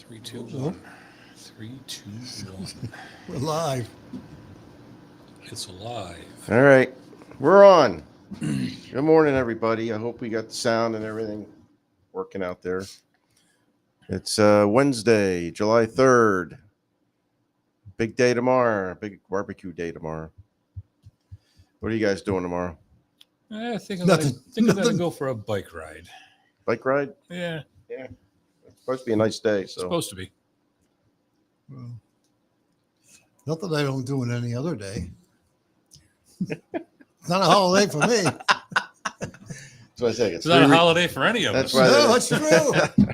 Three, two, one. 3, 2, 1. We're live. It's alive. All right, we're on. Good morning, everybody. I hope we got the sound and everything working out there. It's Wednesday, July 3rd. Big day tomorrow. Big barbecue day tomorrow. What are you guys doing tomorrow? I think I'm gonna go for a bike ride. Bike ride? Yeah, It's supposed to be a nice day. it's So supposed to be. Well, not that I don't do it any other day. It's not a holiday for me. that's what I say. It's not a holiday for any of That's us. right. No, it's true.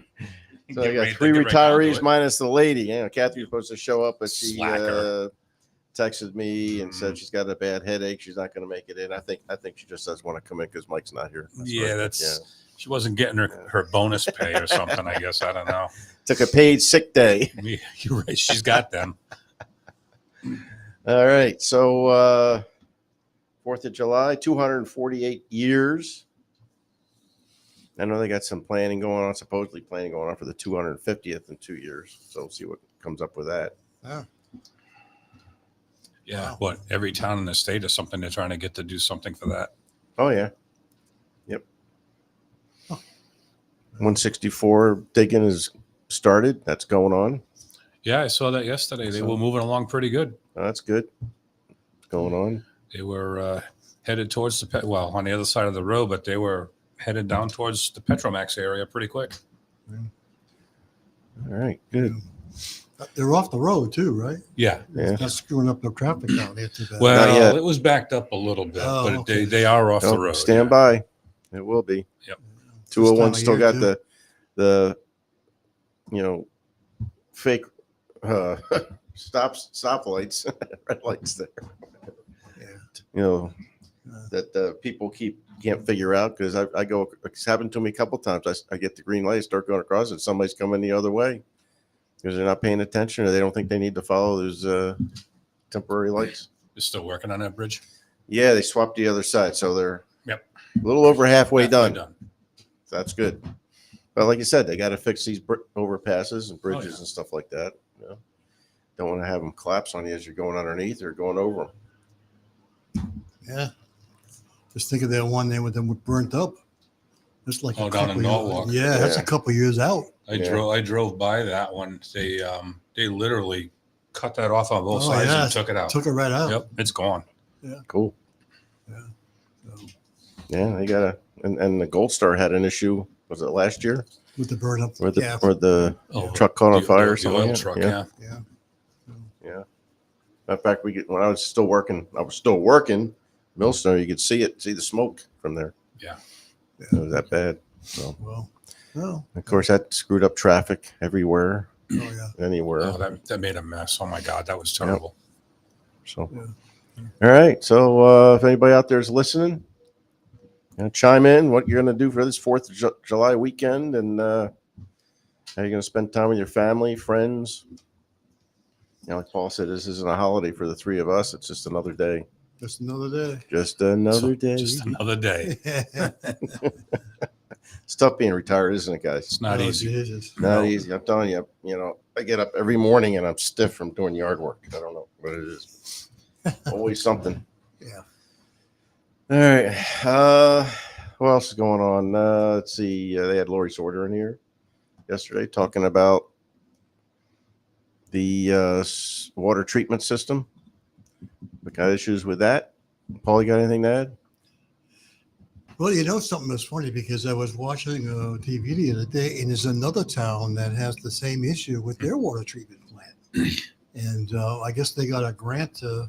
So I got three retirees minus the lady. You know, Kathy was supposed to show up, but she Slacker. texted me and said she's got a bad headache. She's not going to make it in. I think she just doesn't want to come in because Mike's not here. She wasn't getting her bonus pay or something. I guess I don't know. Took a paid sick day. Yeah, you're right. She's got them. All right. So 4th of July, 248 years. I know they got some planning going on, supposedly planning going on for the 250th in 2 years. So we'll see what comes up with that. Yeah. Yeah. Wow. What? Every town in the state or something, they're trying to get to do something for that. Oh, yeah. Yep. 164 digging is started. That's going on. Yeah, I saw that yesterday. They were moving along pretty good. Oh, that's good. What's going on? They were headed towards on the other side of the road, but they were headed down towards the Petromax area pretty quick. All right. Good. They're off the road too, right? Yeah. Yeah. Not screwing up the traffic down there too bad. Not Well, yet. it was backed up a little bit, Oh, but okay. they are off the Oh, road. stand by. It will be. Yep. 201 This still time got of year, the fake stop lights, red lights there. Yeah. That people can't figure out because I go. It's happened to me a couple times. I get the green light, start going across, and somebody's coming the other way because they're not paying attention or they don't think they need to follow those temporary lights. They're still working on that bridge. Yeah, they swapped the other side, so they're Yep. a little over halfway Halfway done. So that's good. But like you said, they got to fix these overpasses and bridges yeah. and stuff like that. You know? Don't want to have them collapse on you as you're going underneath or going over them. Yeah. Just think of that one there with them burnt up. It's like Oh, a down in couple Norwalk. years. Yeah, that's a Yeah. couple years out. I drove by that one. They literally cut that off on both Oh, sides yeah. and took it out. Took it right out. Yep, it's gone. Cool. Yeah. So, Yeah, they got to. And the Gold Star had an issue. Was it last year? with the burn up. Where the Yeah. where the Oh, truck caught on the- fire or the something? oil like that? truck. Yeah. Yeah. Yeah. In fact, when I was still working, Millstone. You could see the smoke from there. Yeah. It was that bad. So, Well, of course, that screwed up traffic everywhere, oh yeah. anywhere. Oh, that made a mess. Oh my God, that was terrible. So, Yeah. all right. So, if anybody out there is listening, chime in what you're going to do for this 4th of July weekend and how you're going to spend time with your family, friends. Like Paul said, this isn't a holiday for the three of us. It's just another day. Just another day. Just another day. Just another day. It's tough being retired, isn't it, guys? It's not Oh, easy. Jesus. Not No. easy. I'm telling you, I get up every morning and I'm stiff from doing yard work. I don't know what it is. Always something. Yeah. All right. What else is going on? Let's see. They had Lori Sorter in here yesterday talking about the water treatment system. We got issues with that. Paul, you got anything to add? Well, something that's funny because I was watching TV the other day, and there's another town that has the same issue with their water treatment plant, and I guess they got a grant to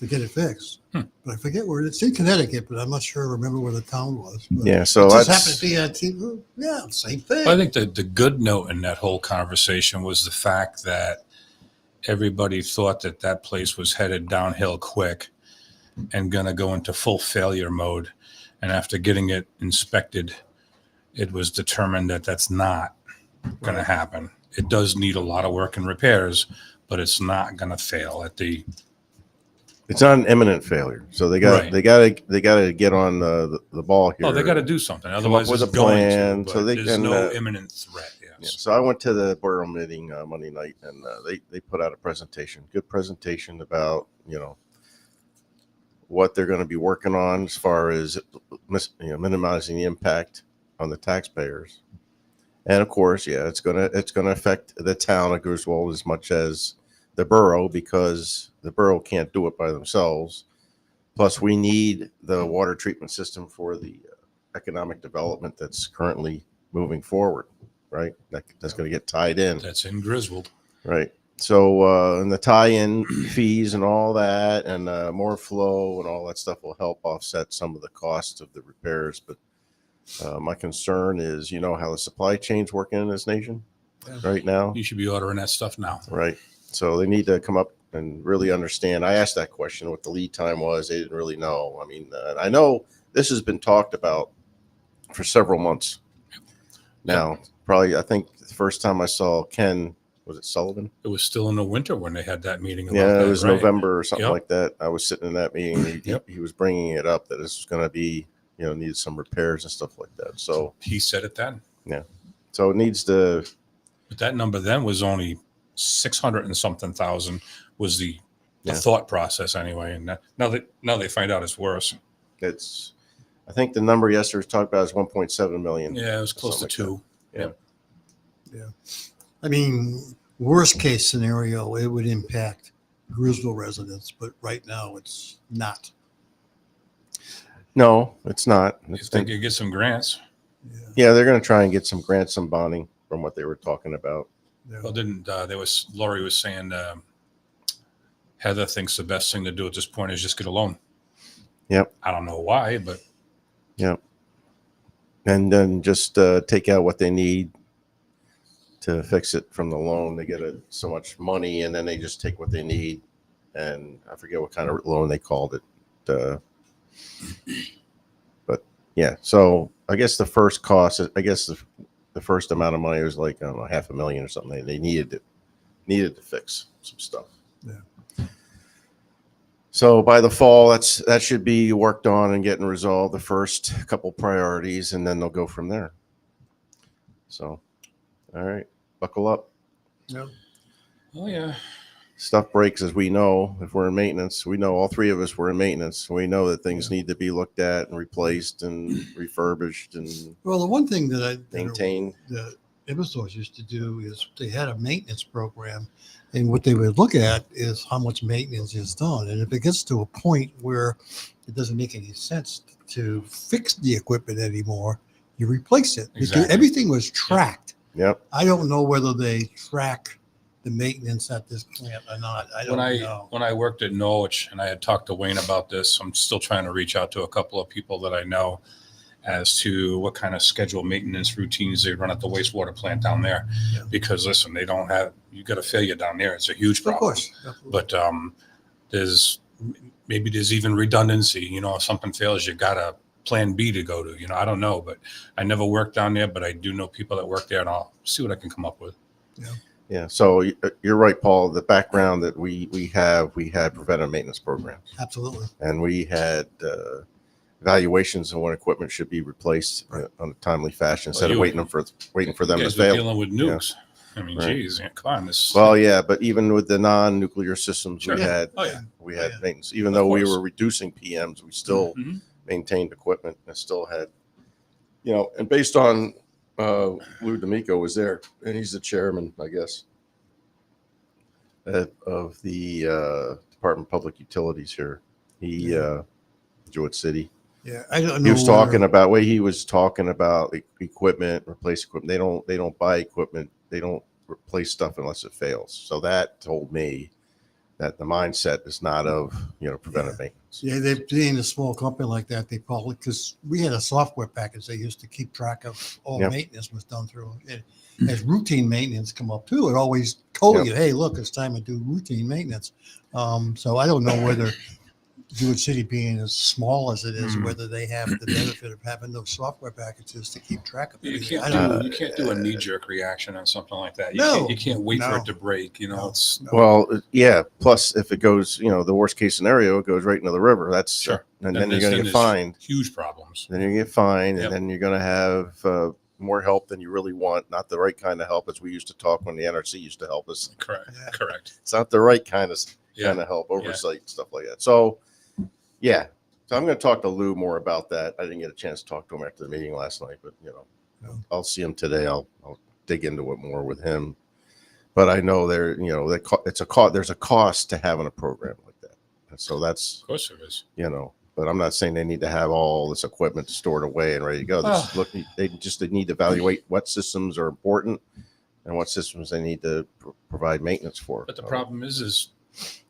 get it fixed. But I forget where it's in Connecticut, but I'm not sure. Remember where the town was? But Yeah. So it just that's happened to be on TV. Yeah, same thing. I think the good note in that whole conversation was the fact that everybody thought that place was headed downhill quick and going to go into full failure mode. And after getting it inspected, it was determined that that's not going to happen. It does need a lot of work and repairs, but it's not going to fail at the. it's not an imminent failure. So they got to get on the ball here. Oh, they got to do something. up Otherwise, with it's a going plan, to. so But they there's can, no imminent threat. Yeah. Yeah, so I went to the borough meeting Monday night, and they put out a presentation, good presentation about what they're going to be working on as far as minimizing the impact on the taxpayers, and of course, yeah, it's gonna affect the town of Griswold as much as the borough, because the borough can't do it by themselves. Plus, we need the water treatment system for the economic development that's currently moving forward, right? That's going to get tied in. That's in Griswold. Right. So, and the tie-in fees and all that, and more flow and all that stuff will help offset some of the costs of the repairs. But my concern is, how the supply chain's working in this nation right now. You should be ordering that stuff now. Right. So they need to come up and really understand. I asked that question, what the lead time was. They didn't really know. I mean, I know this has been talked about for several months now. Probably, I think the first time I saw Ken, was it Sullivan? It was still in the winter when they had that meeting. Yeah, That, it was right? November or something Yep. like that. I was sitting in that meeting. He was bringing it up that this was going to be, needed some repairs and stuff like that. So He said it then. so it needs to. But that number then was only 600 and something thousand was the Yeah. thought process anyway. And now they find out it's worse. It's. I think the number yesterday was talked about is 1.7 million. Yeah, it was close to Something like 2. I mean, worst case scenario, it would impact Griswold residents, but right now it's not. No, it's not. If they could get some grants. Yeah, they're going to try and get some grants, some bonding from what they were talking about. Well, didn't Lori was saying Heather thinks the best thing to do at this point is just get a loan. Yep. I don't know why, but Yep. And then just take out what they need to fix it from the loan. They get so much money, and then they just take what they need. And I forget what kind of loan they called it. But yeah, so I guess the first cost, the first amount of money was like, I don't know, $500,000 or something. They needed to fix some stuff. Yeah. So by the fall, that should be worked on and getting resolved, the first couple priorities, and then they'll go from there. So, all right, buckle up. Yeah. oh yeah, Stuff breaks, as we know. If we're in maintenance, we know all three of us were in maintenance. We know that things need to be looked at and replaced and refurbished and Well, the one thing that maintained. the Eversource used to do is they had a maintenance program, and what they would look at is how much maintenance is done. And if it gets to a point where it doesn't make any sense to fix the equipment anymore, you replace it. Because Exactly. everything was tracked. Yep. I don't know whether they track the maintenance at this plant or not. I don't know. when I worked at Norwich and I had talked to Wayne about this, I'm still trying to reach out to a couple of people that I know as to what kind of scheduled maintenance routines they run at the wastewater plant down there. Yeah. Because listen, they don't have, you got a failure down there. It's a huge Of problem. course. But there's even redundancy. If something fails, you got a plan B to go to. I don't know, but I never worked down there, but I do know people that work there, and I'll see what I can come up with. Yeah. So you're right, Paul. The background that we had preventive maintenance programs, Absolutely. and we had evaluations on when equipment should be replaced on a timely fashion instead of waiting for them You to guys were fail. dealing with nukes. I mean, Right. geez, come on. Well, yeah, but even with the non-nuclear systems, Sure. we had Yeah. maintenance. Even Of though we course. were reducing PMs, we still Mhm. maintained equipment and still had, and based on Lou D'Amico was there, and he's the chairman, I guess, of the Department of Public Utilities here. Jewett City. Yeah. I don't know. He was talking whether- about equipment, replace equipment. They don't buy equipment. They don't replace stuff unless it fails. So that told me that the mindset is not of preventive maintenance. Yeah, they being a small company like that, they probably, because we had a software package they used to keep track of all Yep. maintenance was done through. And as routine maintenance come up too, it always told you, hey, look, it's time to do routine maintenance. So I don't know whether Jewett City being as small as it is, whether they have the benefit of having those software packages to keep track of You it. I don't know. can't do a knee-jerk reaction on something like that. No. You can't wait for No. it to break. No. It's No. Well, yeah. Plus, if it goes, the worst case scenario, it goes right into the river. That's Sure. and then you're there's- going to then get there's fined. huge problems. Then you get fined, Yep. and then you're going to have more help than you really want, not the right kind of help as we used to talk when the NRC used to help us. Correct. Yeah. Correct. It's not the right kind of Yeah. help, oversight, stuff like that. So, yeah. So I'm going to talk to Lou more about that. I didn't get a chance to talk to him after the meeting last night, but Yeah. I'll see him today. I'll dig into it more with him. But I know there's a cost to having a program like that. And so that's, Of course there is. but I'm not saying they need to have all this equipment stored away and ready to go. They need to evaluate what systems are important and what systems they need to provide maintenance for. But the problem is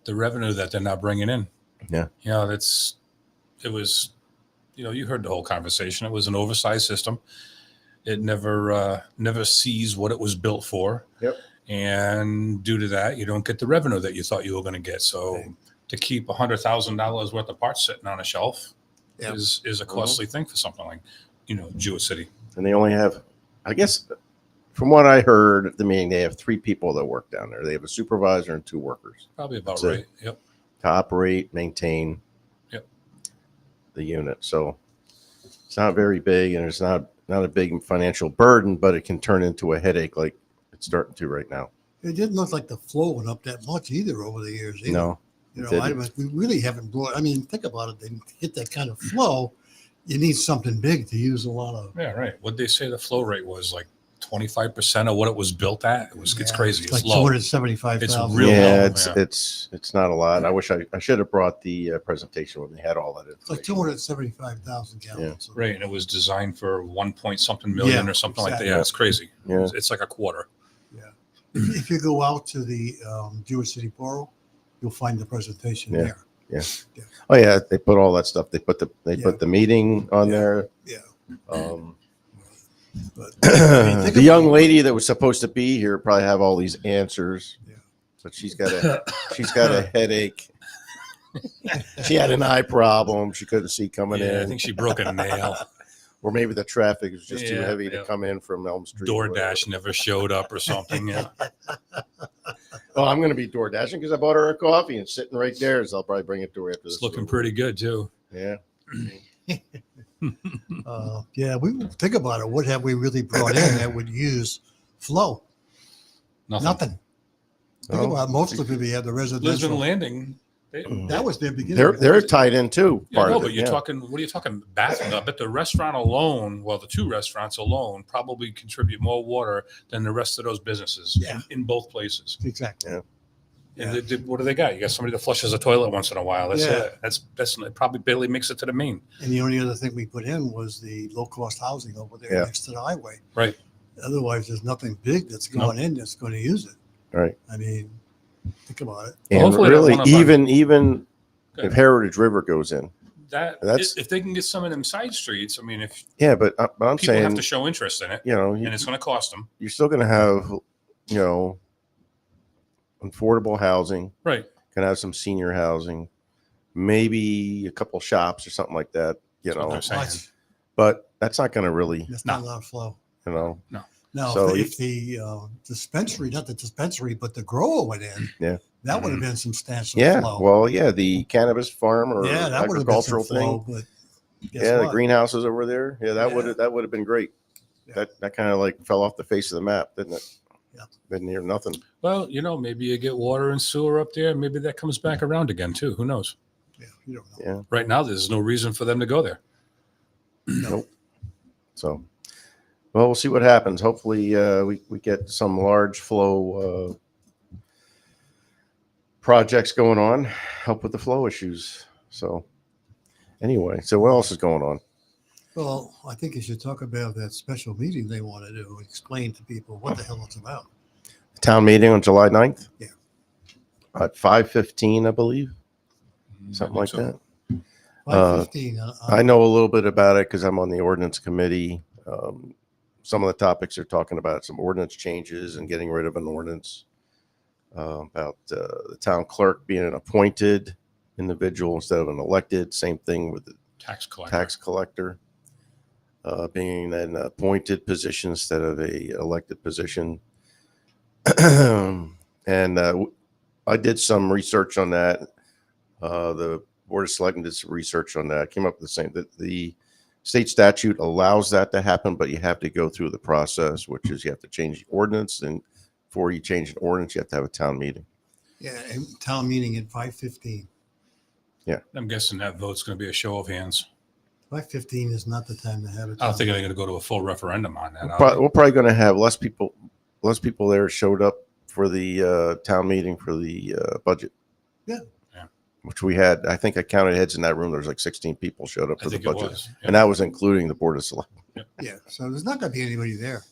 the revenue that they're not bringing in. Yeah. It was, you heard the whole conversation. It was an oversized system. It never sees what it was built for. Yep. And due to that, you don't get the revenue that you thought you were going to get. So Okay. to keep $100,000 worth of parts sitting on a shelf Yep. is a costly thing for something like, Jewett City. And they only have, I guess, from what I heard at the meeting, they have 3 people that work down there. They have a supervisor and 2 workers Probably about That's it. right. Yep. to operate, maintain the unit. So it's not very big, and it's not a big financial burden, but it can turn into a headache like it's starting to right now. It didn't look like the flow went up that much either over the years. Either. No, We really haven't brought. I mean, think about it. They hit that kind of flow. You need something big to use a lot of. Yeah, right. What they say the flow rate was like 25% of what it was built at. It's Yeah, crazy. It's like low. 275,000. Real yeah, low, it's not a lot. I wish I should have brought the presentation when they had all that It's like information. 275,000 gallons. So- Right. And it was designed for 1 point something million Yeah, or something like that. exactly. Yeah, it's crazy. Yeah. It's like a quarter. If you go out to the Jewett City Borough, you'll find the presentation Yeah. there. Oh yeah, they put all that stuff. They put Yeah. the meeting on Yeah. there. Yeah. But think The young about- lady that was supposed to be here probably have all these answers, Yeah. but she's got a headache. She had an eye problem. She couldn't see coming Yeah, I in, think she broke a nail. or maybe the traffic was just too Yeah, heavy to yeah. come in from Elm Street. or whatever. DoorDash never showed up or something. Yeah. Oh, I'm going to be door dashing because I bought her a coffee and sitting right there. So I'll probably bring it to her after this. It's looking is over. pretty good too. Yeah. we think about it. What have we really brought in that would use flow? Nothing. Think Oh, about it. Most of it. We have the residential. Lisbon Landing. That was their beginning. they're tied in too. Yeah, Part no, of but it. you're Yeah. talking. What are you talking? Bathroom. I bet the restaurant alone, well, the 2 restaurants alone, probably contribute more water than the rest of those businesses Yeah. in both places. Exactly. Yeah. And what do they got? You got somebody that flushes a toilet once in a while. That's Yeah. it. That's it probably barely makes it to the main. And the only other thing we put in was the low cost housing over there Yeah. next to the highway. Right. Otherwise, there's nothing big that's going in that's going to use it. Right. I mean, think about it. And hopefully that really, one up on- even Good. if Heritage River goes in, That's- If they can get some of them side streets, I mean, if yeah. But I'm people have saying, to show interest in it, you and it's going to cost them, you're still going to have, affordable housing. right? Going to have some senior housing, maybe a couple shops or something like that. That's what they're saying. Much. But that's not going to really, That's not a lot of flow. Now, So if the dispensary, not the dispensary, but the grower went in, Yeah. that would have been substantial Yeah. flow. Well, yeah, the cannabis farm or Yeah, that would have been some agricultural flow, thing. but guess Yeah, the what? greenhouses over there. Yeah, that Yeah. would have been great. Yeah. That kind of like fell off the face of the map, didn't it? Yeah. Didn't hear nothing. Well, maybe you get water and sewer up there. Maybe that comes back around again too. Who knows? Yeah, you don't know. Yeah. Right now, there's no reason for them to go there. Nope. So, well, we'll see what happens. Hopefully, we get some large flow projects going on, help with the flow issues. So, anyway, so what else is going on? Well, I think you should talk about that special meeting they want to do. Explain to people what the hell it's about. Town meeting on July 9th? Yeah. At 5:15, I believe, something like So, that. 5:15. I know a little bit about it because I'm on the ordinance committee. Some of the topics are talking about some ordinance changes and getting rid of an ordinance about the town clerk being an appointed individual instead of an elected. Same thing with the tax collector. tax collector being an appointed position instead of a elected position. And I did some research on that. The Board of Selectmen did some research on that. I came up with the same, that the State statute allows that to happen, but you have to go through the process, which is you have to change the ordinance, and before you change an ordinance, you have to have a town meeting. Yeah, and town meeting at 5:15. I'm guessing that vote's going to be a show of hands. 5:15 is not the time to have it. I don't think they're going to go to a full referendum on that. We're probably going to have less people there showed up for the town meeting for the budget. Yeah. Which we had, I think I counted heads in that room. There was like 16 people showed up I for the think it budget. was. And that was including the Board of Selectmen. Yeah, so there's not going to be anybody there.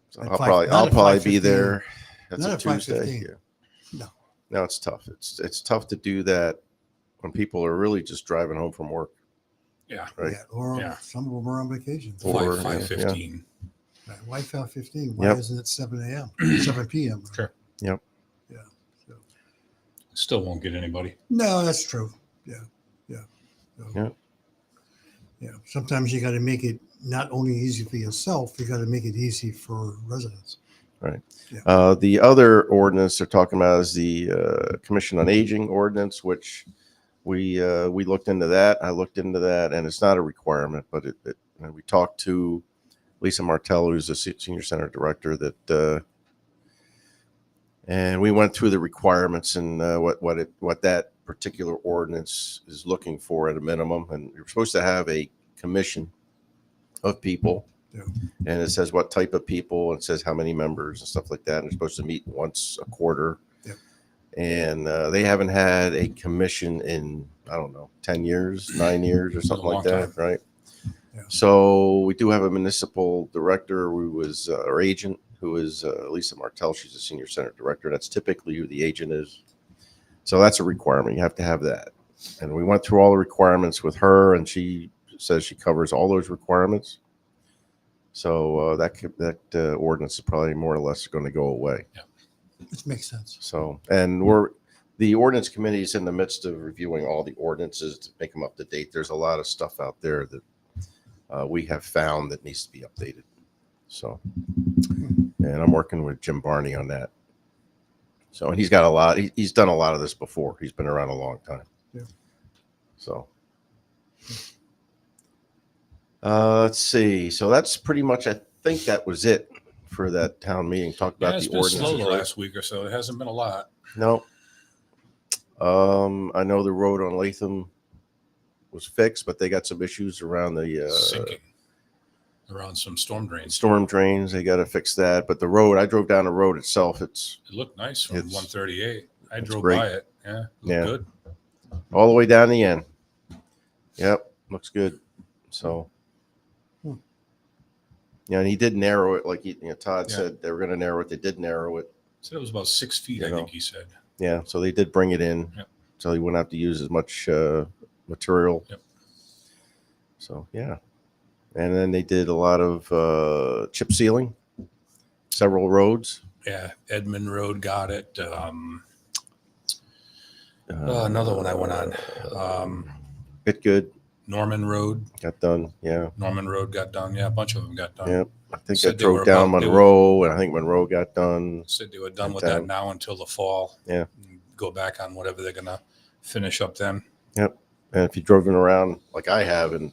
So At I'll five- not probably at be 5:15. there. That's Not a at Tuesday. 5:15. Yeah. No. No, it's tough. It's tough to do that when people are really just driving home from work. Yeah. Right. Yeah, or Yeah. some of them are on vacation. Or- 5:15. Right, why 5:15? Why Yep. isn't it 7 a.m., 7 p.m.? Sure. Yep. Yeah. So. Still won't get anybody. No, that's true. Yeah. So, Yeah. Yeah. Sometimes you got to make it not only easy for yourself, you got to make it easy for residents. The other ordinance they're talking about is the Commission on Aging ordinance, which we looked into that. I looked into that, and it's not a requirement, but we talked to Lisa Martello, who's the senior center director, and we went through the requirements and what that particular ordinance is looking for at a minimum. And you're supposed to have a commission of people. Yeah. And it says what type of people, it says how many members and stuff like that. And they're supposed to meet once a quarter. Yep. And they haven't had a commission in, I don't know, 10 years, 9 years or something like long that. Right. Yeah. So we do have a municipal director who was our agent, who is Lisa Martell. She's a senior center director. That's typically who the agent is. So that's a requirement. You have to have that. And we went through all the requirements with her, and she says she covers all those requirements. So that ordinance is probably more or less going to go away. Yeah. This makes sense. So, and the ordinance committee is in the midst of reviewing all the ordinances to make them up to date. There's a lot of stuff out there that we have found that needs to be updated. So, and I'm working with Jim Barney on that. So, and he's got a lot. He's done a lot of this before. He's been around a long time. Yeah. So, let's see. So that's pretty much. I think that was it for that town meeting. Talked Yeah, about it's the been ordinance. slow the last week or so. It hasn't been a lot. No. I know the road on Latham was fixed, but they got some issues around the Sinking around some storm drains. storm drains. They got to fix that. But the road, I drove down the road itself. It's It looked nice from It's- 138. I drove great. by it. Yeah. Looked Yeah. good. all the way down the end. Yep, looks good. So, yeah, and he did narrow it, like Todd Yeah. said they were going to narrow it. They did narrow it. Said it was about 6 feet, You I know. think he said. Yeah, so they did bring it in, Yep. so he wouldn't have to use as much material. Yep. So yeah, and then they did a lot of chip sealing, several roads. Yeah. Edmund Road got it. Another one I went on. Bit good Norman Road. got done. Yeah, Norman Road got done. Yeah, a bunch of them got done. yeah. I think I Said they drove were down about- they were- Monroe, and I think Monroe got done. Said they were done with Sometime. that now until the fall. Yeah. And go back on whatever they're going to finish up then. And if you've driven around like I have in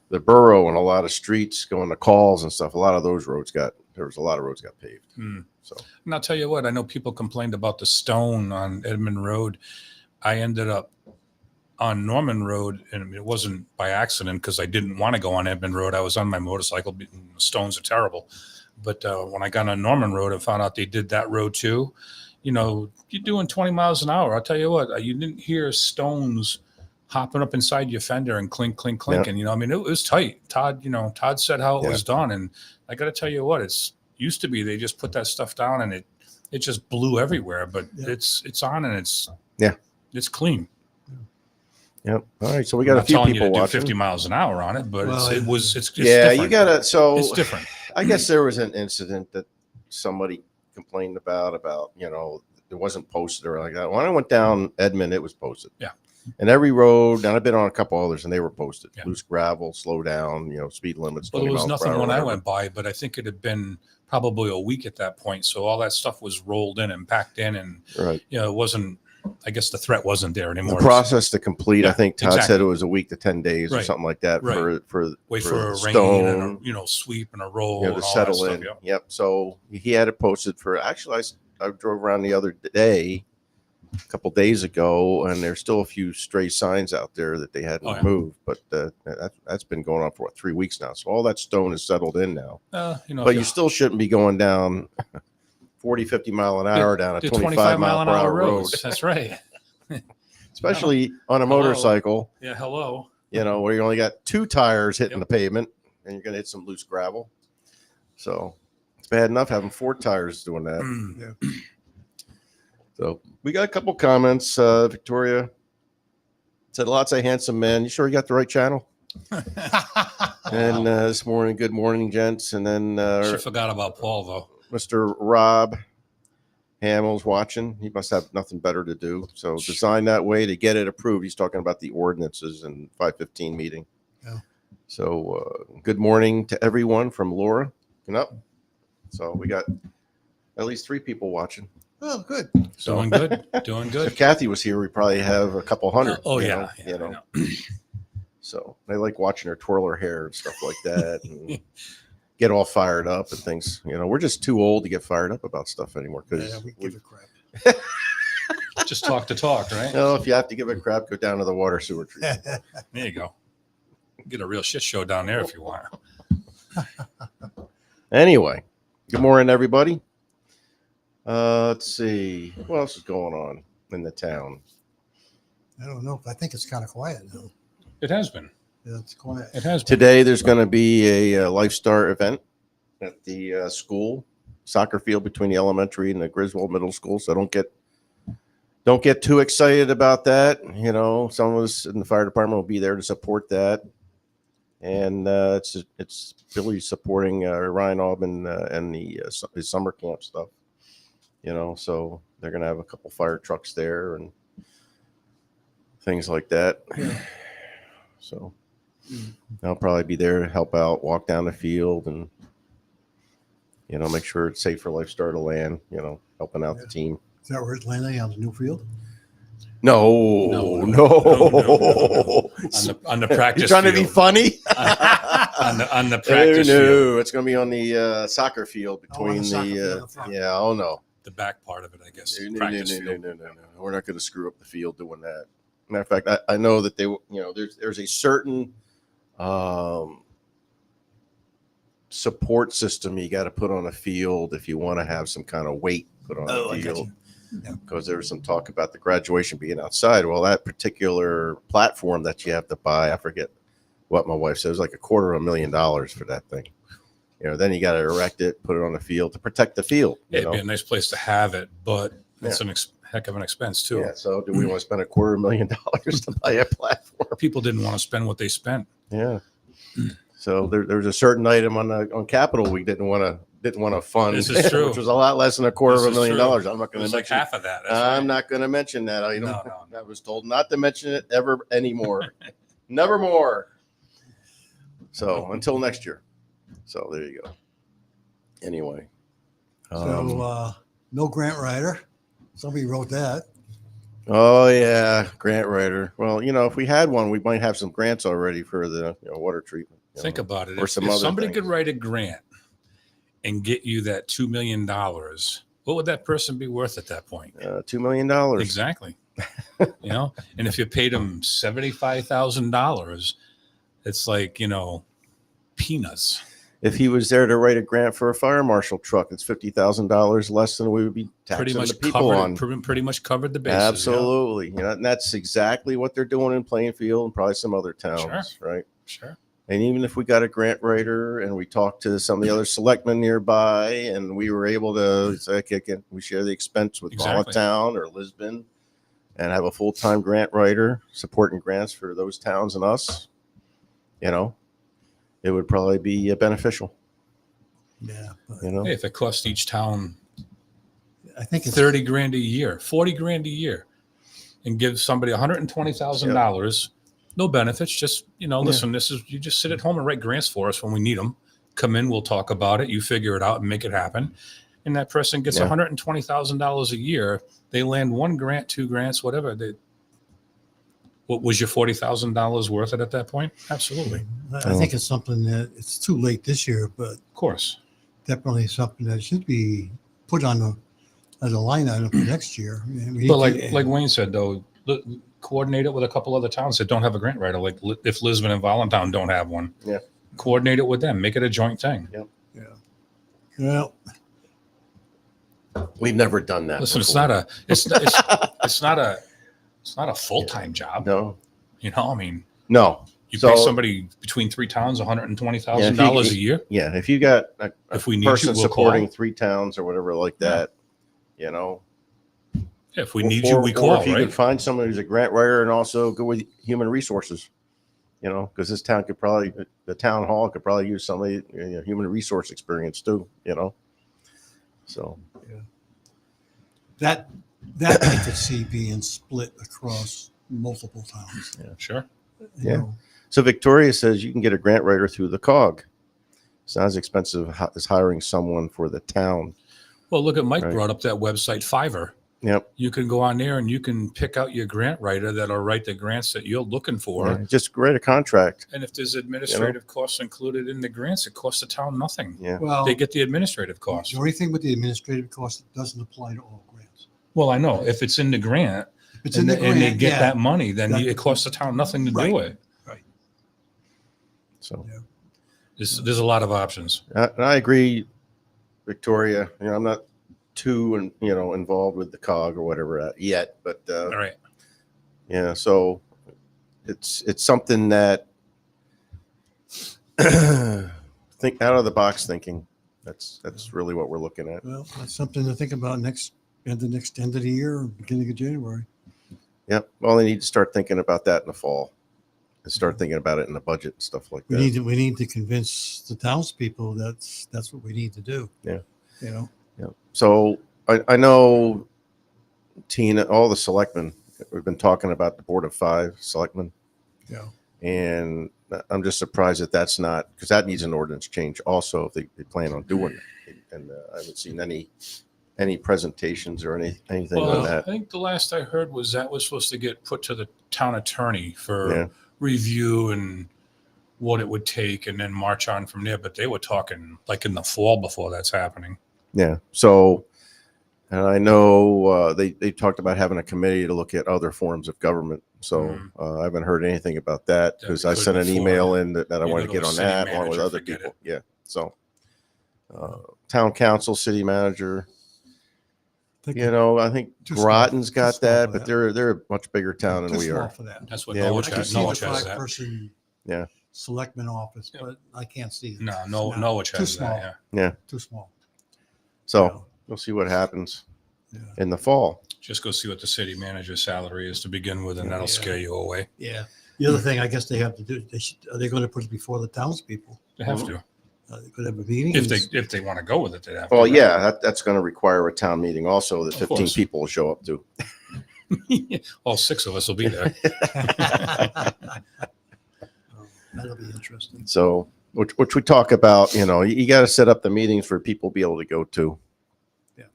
the borough and a lot of streets going to calls and stuff, a lot of those roads there was a lot of roads got paved. Hmm. So And I'll tell you what, I know people complained about the stone on Edmund Road. I ended up on Norman Road, and it wasn't by accident because I didn't want to go on Edmund Road. I was on my motorcycle. The stones are terrible. But when I got on Norman Road and found out they did that road too, you're doing 20 miles an hour. I'll tell you what, you didn't hear stones hopping up inside your fender and clink, clink, clinking. It was tight. Todd said how it was done. And I got to tell you what, it's used to be they just put that stuff down and it just blew everywhere. But Yeah. it's on and it's clean. yep. All right. So we I'm got a not few telling you people to do watching. 50 miles an hour on it, but Well, it's Yeah, different. you gotta. So It's different. I guess there was an incident that somebody complained about it wasn't posted or like that. When I went down Edmond, it was posted. Yeah. And every road, and I've been on a couple others, and they were posted. Yeah. Loose gravel, slow down, speed limits. Well, there 20 was miles per nothing hour, when I whatever. went by, but I think it had been probably a week at that point. So all that stuff was rolled in and packed in, and Right. it wasn't. I guess the threat wasn't there The anymore. process to complete, I Yeah, think Todd said exactly. it was a week to 10 days or Right, something like that right. for Wait for a rain stone, and a sweep and a roll to and all that settle stuff. in. Yeah. Yep. So he had it posted for, actually, I drove around the other day, a couple days ago, and there's still a few stray signs out there that they hadn't Oh, yeah. removed, but that's been going on for 3 weeks now. So all that stone is settled in now. But But you still shouldn't be going down 40, 50 mile an hour down a 25 mile per hour road, That's right. especially on a Hello. motorcycle, Yeah. Hello. where you only got 2 tires hitting Yep. the pavement and you're going to hit some loose gravel. So it's bad enough having 4 tires doing that. Mm. Yeah. So we got a couple comments. Victoria said, lots of handsome men. You sure you got the right channel? And this morning, good morning, gents. And then She forgot about Paul though. Mr. Rob Hamill's watching. He must have nothing better to do. So designed that way to get it approved. He's talking about the ordinances and 515 meeting. Yeah. So good morning to everyone from Laura. Up. So we got at least 3 people watching. Oh, good. So Doing good. Doing good. if Kathy was here, we probably have a couple hundred. Oh you yeah. know, Yeah, I know. So they like watching her twirl her hair and stuff like that, and get all fired up and things. We're just too old to get fired up about stuff anymore. Because Yeah, we give a crap. Just talk to talk, right? if you have to give a crap, go down to the water sewer treatment. There you go. Get a real shit show down there if you want. Anyway, good morning, everybody. Let's see what else is going on in the town. I don't know. I think it's kind of quiet now. It has been. Yeah, it's quiet. It has been. Today, there's going to be a Life Star event at the school soccer field between the elementary and the Griswold Middle School. So don't get too excited about that. Some of us in the fire department will be there to support that, and it's really supporting Ryan Aubin and his summer camp stuff. So they're going to have a couple fire trucks there and things like that. Yeah. So I'll probably be there to help out, walk down the field, and make sure it's safe for Life Star to land. Helping out the team. Is that where it's landing on the new field? No. On the practice You trying to be field. funny? on the practice field. No, it's going to be on the soccer field on the between soccer field in the front. yeah. Oh no. The back part of it, I guess. No. Practice field. No. We're not going to screw up the field doing that. Matter of fact, I know that they, there's a certain support system you got to put on a field if you want to have some kind of weight put on Oh, the I got field. you. Yeah. Because there was some talk about the graduation being outside. Well, that particular platform that you have to buy, I forget what my wife said, it was like $250,000 for that thing. Then you got to erect it, put it on the field to protect the field. Yeah, it'd be a nice place to have it, but it's Yeah. an heck of an expense too. Yeah. So do we want to spend $250,000 to buy a platform? People didn't want to spend what they spent. Yeah. So there's a certain item on capital we didn't want to fund. This is true. Which was a lot less than This is $250,000. true. I'm not It going was to like mention. half of that. That's I'm right. not going to mention that item. No. I was told not to mention it ever anymore. Never more. So until next year. So there you go. Anyway. So no grant writer. Somebody wrote that. Oh yeah, grant writer. Well, if we had one, we might have some grants already for the water treatment. Think about it. Or If, some if other somebody things. could write a grant and get you that $2 million, what would that person be worth at that point? $2 million. Exactly. And if you paid them $75,000, it's like, peanuts. If he was there to write a grant for a fire marshal truck, it's $50,000 less than we would be Pretty taxing much the people on. pretty much covered the bases. Absolutely. And that's exactly what they're doing in Plainfield and probably some other towns, right? Sure. And even if we got a grant writer and we talked to some of the other selectmen nearby and we were able to say, okay, we share the expense with Exactly. Town or Lisbon and have a full-time grant writer supporting grants for those towns and us, it would probably be beneficial, Yeah. But Hey, if it cost each town I think it's $30,000 a year, $40,000 a year, and give somebody $120,000, no benefits. Just listen. This is you just sit at home and write grants for us when we need them. Come in, we'll talk about it. You figure it out and make it happen. and that person gets Yeah. $120,000 a year. They land 1 grant, 2 grants, whatever. What was your $40,000 worth it at that point? Absolutely. I think it's something that it's too late this year, but Of course. definitely something that should be put on as a line item for next year. And we But need to- like Wayne said, though, coordinate it with a couple other towns that don't have a grant writer. Like if Lisbon and Voluntown don't have one, Yeah. coordinate it with them. Make it a joint thing. yeah. Well, We've never done that. Listen, it's before. not a full-time job. No. You know, I mean, No. you So- pay somebody between 3 towns $120,000 a year. Yeah, if you got a If we need person you, we'll supporting call. 3 towns or whatever like that, you know. Yeah, if we need you, we Or call, if you right? could find someone who's a grant writer and also go with human resources, you know, because this town could probably, the town hall could probably use somebody, human resource experience too, you know. So, that I could see being split across multiple towns. Sure. You Yeah. know. so Victoria says you can get a grant writer through the COG. It's not as expensive as hiring someone for the town. Well, look at Mike Right. brought up that website Fiverr. Yep. You can go on there and you can pick out your grant writer that'll write the grants that you're looking for. Yeah, just write a contract. And if there's administrative costs included in the grants, it costs the town nothing. Yeah. Well, They get the administrative costs. the only thing with the administrative cost, it doesn't apply to all grants. Well, I know if it's in the grant, If it's and, in the and they grant, get yeah. that money, then That- it costs the town nothing to do Right. it. So There's a lot of options. and I agree, Victoria. I'm not too, involved with the COG or whatever yet, but All right. yeah. So it's something that think out of the box thinking. That's really what we're looking at. Well, that's something to think about end of the year, or beginning of January. Yep. Well, they need to start thinking about that in the fall, and start thinking about it in the budget and stuff like We that. need to convince the townspeople that's what we need to do. Yeah. You know. Yeah. So I know, Tina, all the selectmen, we've been talking about the board of 5 selectmen, Yeah. and I'm just surprised that that's not, because that needs an ordinance change also if they plan on doing it. And I haven't seen any presentations or anything Well, on I that. think the last I heard was that was supposed to get put to the town attorney for Yeah. review and what it would take, and then march on from there. But they were talking like in the fall before that's happening. Yeah. So, and I know they talked about having a committee to look at other forms of government. So I haven't heard anything about that, That because we I sent an couldn't email afford. in that I You want to go get to on city that along with manager, other forget people. it. Yeah. So town council, city manager, Think I think Too small- Groton's too got small that, for but that. they're a much bigger town than too we small are. for that. That's what Yeah, Norwich I can has. see the Norwich has that. 5-person Yeah. selectman office, Yeah. but I can't see it. No, No, Norwich too has small. that. Yeah. Too small. So we'll see what happens Yeah. in the fall. Just go see what the city manager's salary is to begin with, and that'll Yeah. scare you away. Yeah. The other thing I guess they have to do, are they going to put it before the townspeople? They have to. Are they going to have a meeting? If they want to go with it, they have to. Well, right? yeah, that's going to require a town meeting also that Of 15 course. people will show up to. All 6 of us will be there. Oh, that'll be interesting. So, which we talk about, you got to set up the meetings for people to be able to go to,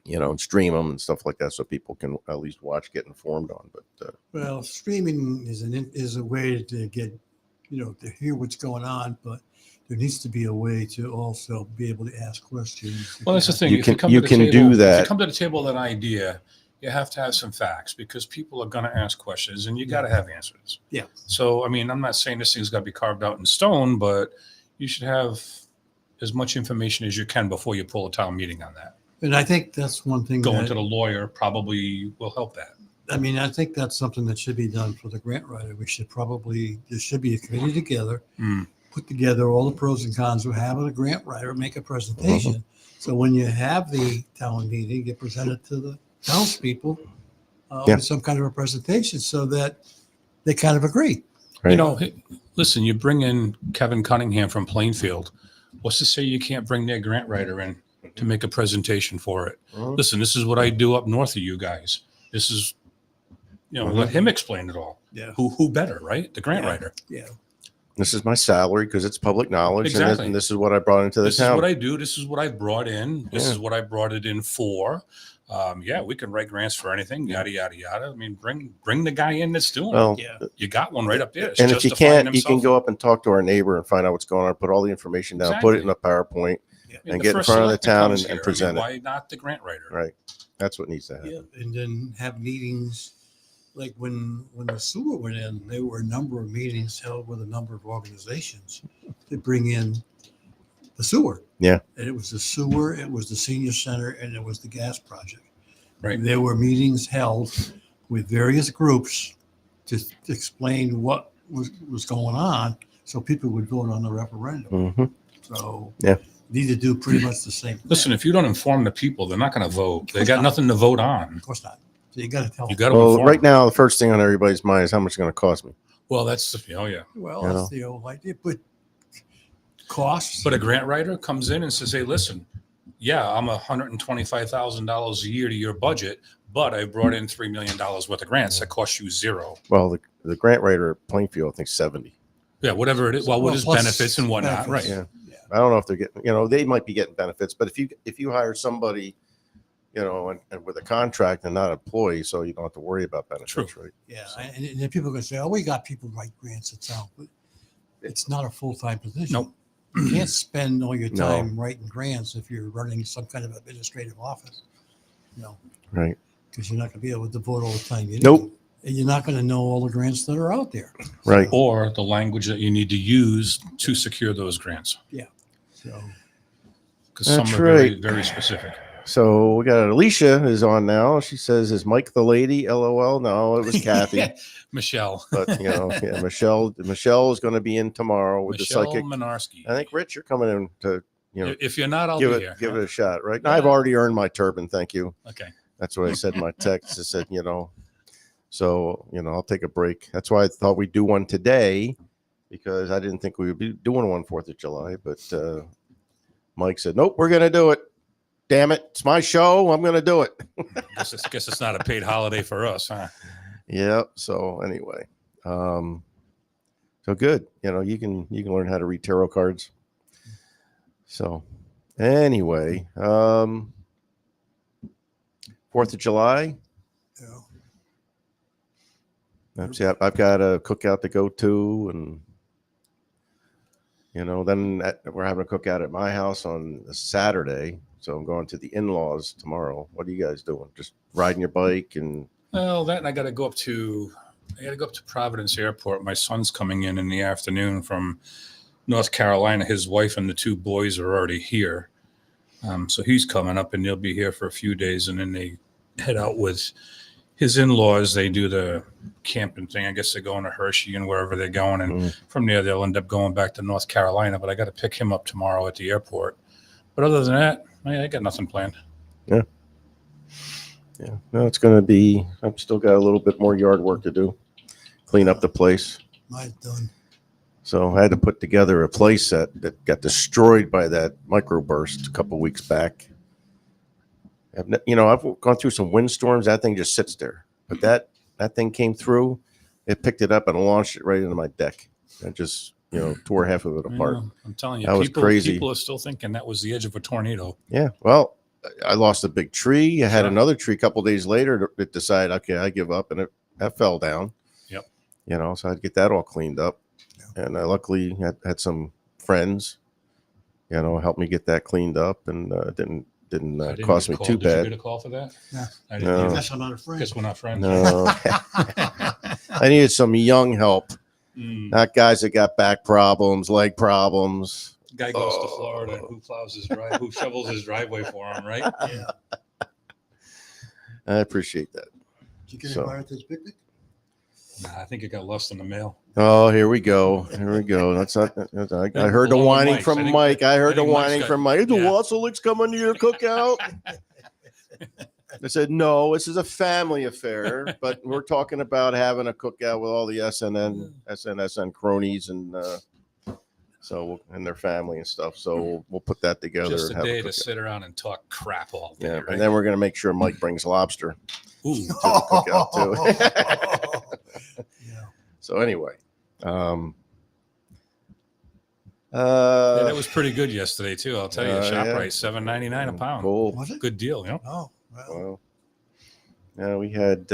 Yeah. and stream them and stuff like that, so people can at least watch, get informed on. But Well, streaming is a way to get, to hear what's going on, but there needs to be a way to also be able to ask questions. Well, that's the thing. You If can- come you to the can table, do If that. you come to the table with an idea, you have to have some facts, because people are going to ask questions, and you got to have answers. Yeah. So, I mean, I'm not saying this thing's got to be carved out in stone, but you should have as much information as you can before you pull a town meeting on that. And I think that's one thing Going that, to the lawyer probably will help that. I think that's something that should be done for the grant writer. There should be a committee together, Mm. put together all the pros and cons of having a grant writer make a presentation. So when you have the town meeting, get presented to the townspeople Yeah. with some kind of a presentation so that they kind of agree. Right. You know, hey, listen, you bring in Kevin Cunningham from Plainfield. What's to say you can't bring their grant writer in to make a presentation for it? Mhm. Listen, this is what I do up north of you guys. This is, let him explain it all. Yeah. Who better, right? The grant Yeah. writer. Yeah. This is my salary because it's public knowledge, Exactly. and this is what I brought into the This is town. what I do. This is what I brought in. This Yeah. is what I brought it in for. Yeah, we can write grants for anything. Yada yada yada. I mean, bring the guy in that's doing Well, it. Yeah. You got one right up there. It's and if you justifying can't, you can himself. go up and talk to our neighbor and find out what's going on. Put all the information down. Put it in a PowerPoint, Yeah. I mean, and the get in first front of the selectman town comes and here. I mean, present it. why not the grant writer? Right. That's what needs to happen. Yeah, and then have meetings, like when the sewer went in, there were a number of meetings held with a number of organizations to bring in the sewer. Yeah. And it was the sewer, it was the senior center, and it was the gas project. Right. There were meetings held with various groups to explain what was going on, so people would vote on the referendum. Hmm. So Yeah. need to do pretty much the same thing. Listen, if you don't inform the people, they're not going to vote. They course got not. nothing to vote on. Of course not. So you got to tell You them. got to Well, inform right them. now, the first thing on everybody's mind is how much it's going to cost me. Well, that's oh yeah. Well, You that's know. the old idea, but costs. But a grant writer comes in and says, "Hey, listen, yeah, I'm $125,000 a year to your budget, but I brought in $3 million worth of grants that cost you zero." Well, the grant writer at Plainfield, I think 70. Yeah, whatever it is. Well, with his plus benefits and whatnot, benefits. right? Yeah. I don't know if they're getting, they might be getting benefits, but if you hire somebody, and with a contract and not an employee, so you don't have to worry about benefits, True. right? Yeah, and then people are going to say, "Oh, we got people write grants in town," but it's not a full-time position. Nope. You can't spend all your No. time writing grants if you're running some kind of administrative office. Right. Because you're not going to be able to devote all the time you need. Nope. And you're not going to know all the grants that are out there. Right. Or the language that you need to use to secure those grants, So because some That's are very, right. very specific. So we got Alicia is on now. She says, "Is Mike the lady?" LOL. No, it was Kathy. Michelle. But yeah, Michelle is going to be in tomorrow with Michelle the psychic. Minarski. I think Rich, you're coming in to If you're not, I'll give be it here. give it a shot, right? Yeah. I've already earned my turban, thank you. Okay. That's what I said in my text. I said, so I'll take a break. That's why I thought we'd do one today, because I didn't think we would be doing one 4th of July. But Mike said, "Nope, we're gonna do it. Damn it, it's my show. I'm gonna do it." Guess it's not a paid holiday for us, huh? Yeah. So anyway, so good. You can learn how to read tarot cards. So anyway, 4th of July. See, I've got a cookout to go to, and then we're having a cookout at my house on a Saturday. So I'm going to the in-laws tomorrow. What are you guys doing? Just riding your bike and? Well, that and I got to go up to Providence Airport. My son's coming in the afternoon from North Carolina. His wife and the 2 boys are already here, so he's coming up, and they'll be here for a few days, and then they head out with his in-laws. They do the camping thing. I guess they're going to Hershey and wherever they're going, and from there they'll end up going back to North Carolina. But I got to pick him up tomorrow at the airport. But other than that, I got nothing planned. Yeah. No, it's going to be. I've still got a little bit more yard work to do, clean up the place. mine's done. So I had to put together a play set that got destroyed by that microburst a couple weeks back. I've gone through some windstorms. That thing just sits there. But that thing came through. It picked it up and launched it right into my deck. I just tore half of it apart. Yeah, I'm telling you, That was crazy. People are still thinking that was the edge of a tornado. Yeah. Well, I lost a big tree. I had Sure. another tree a couple days later that decided, okay, I give up, and that fell down. Yep. So I'd get that all cleaned up. And I luckily had some friends, help me get that cleaned up, and didn't I didn't cost get me a call. too Did you bad. get a call for that? Yeah. I No. didn't. Guess I'm not a friend. Guess we're not friends. No, I needed some young help, not guys that got back problems, leg problems. Guy goes to Florida. Who plows his drive? Who shovels his driveway for him? Right? Yeah. I appreciate that. Did you get So- invited to this picnic? Nah, I think it got lost in the mail. Oh, here we go. That's not. I heard the Along with whining Mike's. from I think- Mike. I heard I the think Mike's whining got- from Mike. The yeah. Wasselick's coming to your cookout. I said, no, this is a family affair, but we're talking about having a cookout with all the SNSN cronies and and their family and stuff. So we'll put that together. Just and a have day a to cookout. sit around and talk crap all day. Yeah, right? and then we're gonna make sure Mike brings lobster Ooh, to the cookout too. Yeah. So anyway, Yeah, that was pretty good yesterday too. I'll tell you, ShopRite $7.99 a pound. Cool. Was it? Good deal, you know. Oh, well. Wow. Yeah, we had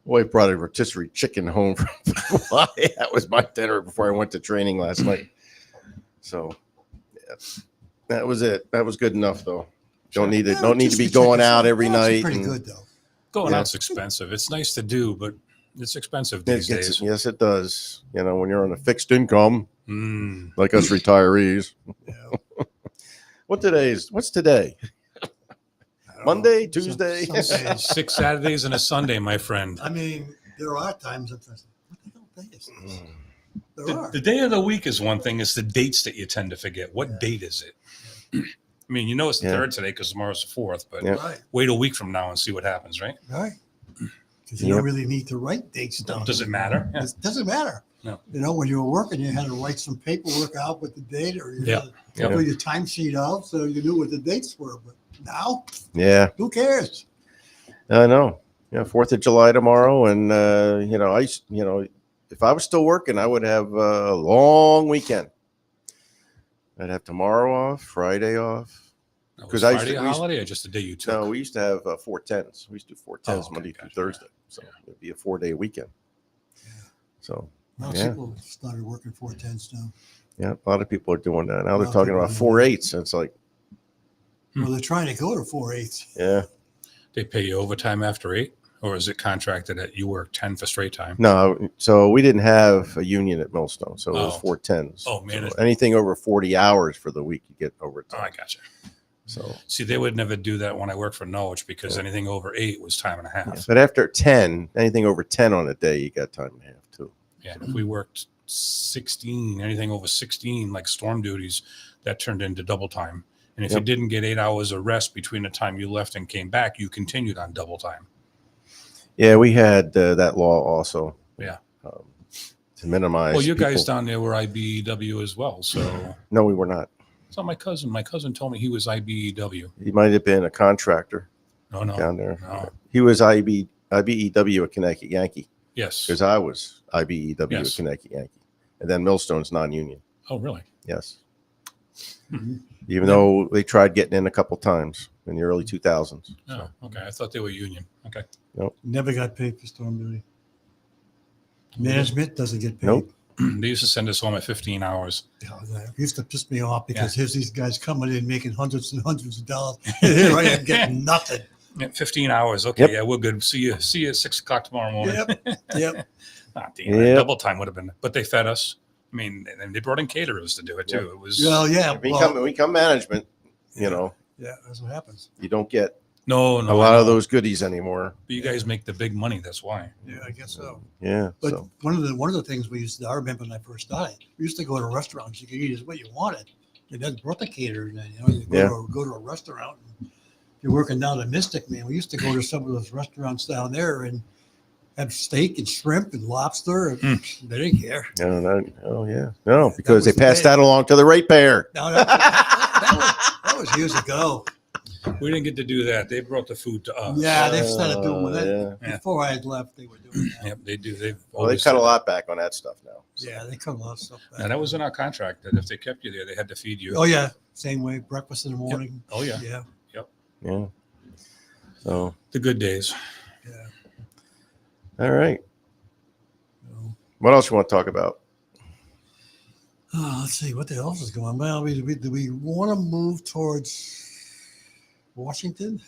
wife brought a rotisserie chicken home from Hawaii. That was my dinner before I went to training last night. So yeah, that was it. That was good enough though. Sure. Don't need it. Yeah, Don't need to be just going chicken out salad. every That's night. pretty and good though. Going Yeah. out's expensive. It's nice to do, but it's expensive It these gets, days. yes, it does. You know, when you're on a fixed income like us retirees. Yeah. What's today? I don't Monday, know. Tuesday? Some days. 6 Saturdays and a Sunday, my friend. I mean, there are times that what the hell day is this? There are. The day of the week is one thing. It's the dates that you tend to forget. What Yeah. date is it? I mean, you know it's the Yeah. 3rd today because tomorrow's the 4th, but Yeah. Right. wait a week from now and see what happens, right? Right. Because you Yep. don't really need to write dates down. Does it matter? Yeah. It doesn't matter. No. You know, when you were working, you had to write some paperwork out with the date, or you Yeah. had to Yeah. fill your timesheet out so you knew what the dates were. But now, Yeah, who cares? I know. Yeah, 4th of July tomorrow, and you know, if I was still working, I would have a long weekend. I'd have tomorrow off, Friday off. Was 'Cause I used Friday to- a we used- holiday or just a day you took? No, we used to have 410s. We used to do 410s okay, Monday through gotcha. Thursday, so it'd be a 4-day weekend. So Most Yeah. people started working 410s now. yeah, a lot of people are doing that now. They're Well, talking people about do 4/8s. It's like, Hmm. Well, they're trying to go to 4/8. yeah, They pay you overtime after 8, or is it contracted that you work 10 for straight time? no. So we didn't have a union at Millstone, so it was Oh. 410s. Oh, man. So anything over 40 hours for the week, you get Oh, overtime. I gotcha. So, See, they would never do that when I worked for Norwich because Yeah. anything over 8 was time and a half. yeah. But after 10, anything over 10 on a day, you got time and a half too. Yeah, if we worked 16, anything over 16, like storm duties, that turned into double time. And if you Yep. didn't get 8 hours of rest between the time you left and came back, you continued on double time. Yeah, we had that law also. Yeah. To minimize. Well, you people. guys down there were IBEW as well. So, No, we were not. so my cousin told me he was IBEW. He might have been a contractor No, no. down there. No. He was IBEW at Connecticut Yankee Yes. because I was IBEW Yes. at Connecticut Yankee, and then Millstone's non-union. Oh, really? Yes, Mhm. even though they tried getting in a couple times in the early 2000s. Oh, okay. I thought they were union. Okay. Never got paid for storm duty. Management doesn't get paid. Nope. They used to send us home at 15 hours. Yeah, that used to piss me off because here's these guys coming in making hundreds and hundreds of dollars. And here I am getting nothing. Yeah, 15 hours. Okay. Yep. Yeah, we're good. See you at 6 o'clock tomorrow morning. Yep. Ah, damn, Yep. double time would have been, but they fed us. I mean, and they brought in caterers to do it too. Yep. It was Well, yeah. We come management. You know, Yeah, that's what happens. you don't get no, a I lot of know. those goodies anymore. But you guys make the big money. That's why. Yeah, I guess so. Yeah. But So one of the things we used to, I remember when I first started, we used to go to restaurants. You could eat as what you wanted. They just brought the caterer. Then, you know, you go to a restaurant. And you're working down at Mystic, man. We used to go to some of those restaurants down there and have steak and shrimp and lobster. And They didn't care. oh yeah, no, because they was the passed day. that along to the ratepayer. No, that was years ago. We didn't get to do that. They brought the food to us. Yeah, they've started doing that. Yeah. Before I had left, they were doing that. Yep, they do. They've Well, they always cut a said lot back on that stuff now. that. Yeah, they cut a lot of stuff back. Now, that was in our contract that if they kept you there, they had to feed you. Oh yeah, same way. Breakfast in the morning. Oh yeah. Yeah, Yeah. So, The good days. yeah. all right. So, What else you want to talk about? let's see what the else is going on. Well, do we want to move towards Washington?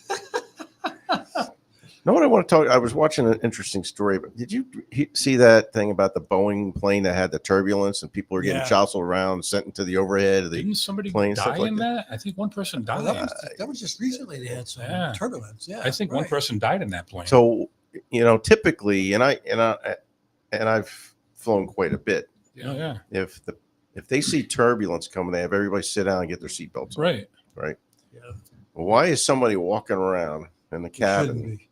No, what I want to talk. I was watching an interesting story, but did you see that thing about the Boeing plane that had the turbulence and people are getting Yeah. jostled around, sent into the overhead of the Didn't somebody plane, stuff die like in that. that? I think one person died. Well, that was just recently. They had some Yeah. turbulence. Yeah, I think one right. person died in that plane. So, typically, and I've flown quite a bit. yeah, yeah, If they see turbulence coming, they have everybody sit down and get their seatbelts on. right. Right. Yeah, Well, why is somebody walking around in the it shouldn't cabin be.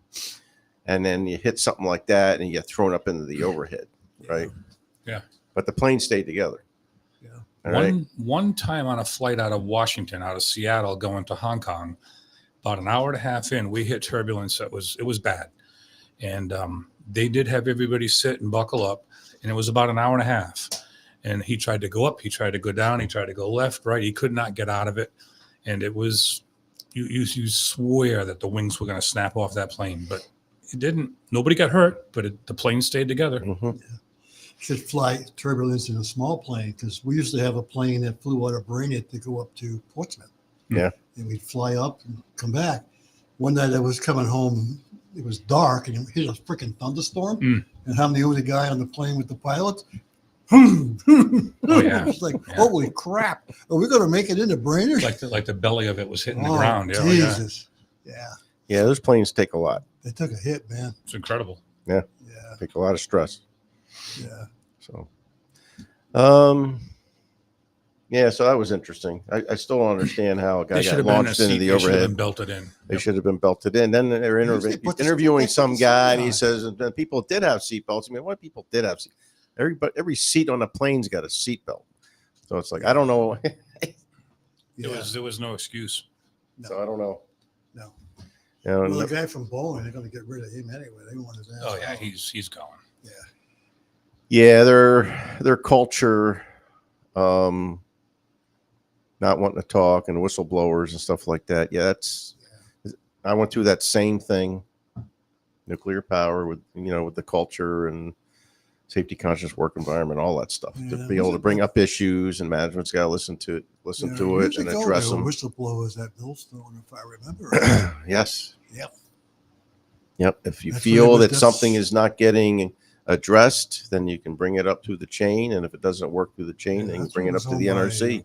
and then you hit something like that and you get thrown up into the overhead, right? Yeah. But the plane stayed together. Yeah. All right. One time on a flight out of Washington, out of Seattle, going to Hong Kong, about an hour and a half in, we hit turbulence. It was bad, and they did have everybody sit and buckle up, and it was about an hour and a half. and he tried to go up, he tried to go down, he tried to go left, right. He could not get out of it, and it was you swear that the wings were going to snap off that plane, but it didn't. Nobody got hurt, but the plane stayed together. Mhm. Should fly turbulence in a small plane, because we used to have a plane that flew out of Brainerd to go up to Portsmouth. Yeah. And we'd fly up and come back. One night I was coming home, it was dark, and it hit a freaking thunderstorm. Mm. And I'm the only guy on the plane with the pilot. Oh, yeah. It's like, Yeah. holy crap. Are we going to make it into Brainerd? Like the belly of it was hitting the Oh, ground. Yeah, Jesus. Yeah. Yeah, those planes take a lot. They took a hit, man. it's incredible. Yeah. Take a lot of stress. Yeah. So, yeah, so that was interesting. I still don't understand how a guy They should got have been in a launched into seat. the They should have overhead. been belted in. They should have been belted in. Then they're Yes, they put the- interviewing they put some the guy, seat and he on. says that people did have seatbelts. I mean, what people did have seat? Every seat on the plane's got a seatbelt. So it's like I don't know. Yeah. There was no excuse. So I don't know. No. You know, Well, the guy from Boeing, they're going to get rid of him anyway. They want his ass. Oh yeah, out. he's gone. yeah, their culture, not wanting to talk and whistleblowers and stuff like that. Yeah, I went through that same thing. Nuclear power with with the culture and safety conscious work environment, all that stuff. To Yeah, be able to bring up issues, and management's got to listen to it Years and ago, address there were them. whistleblowers at Millstone, if I remember. Right. Yes. Yep. If you That's feel what it was- that something is not getting addressed, then you can bring it up through the chain, and if it doesn't work through the chain, Yeah, then you that's bring what it up was to the owned by, NRC.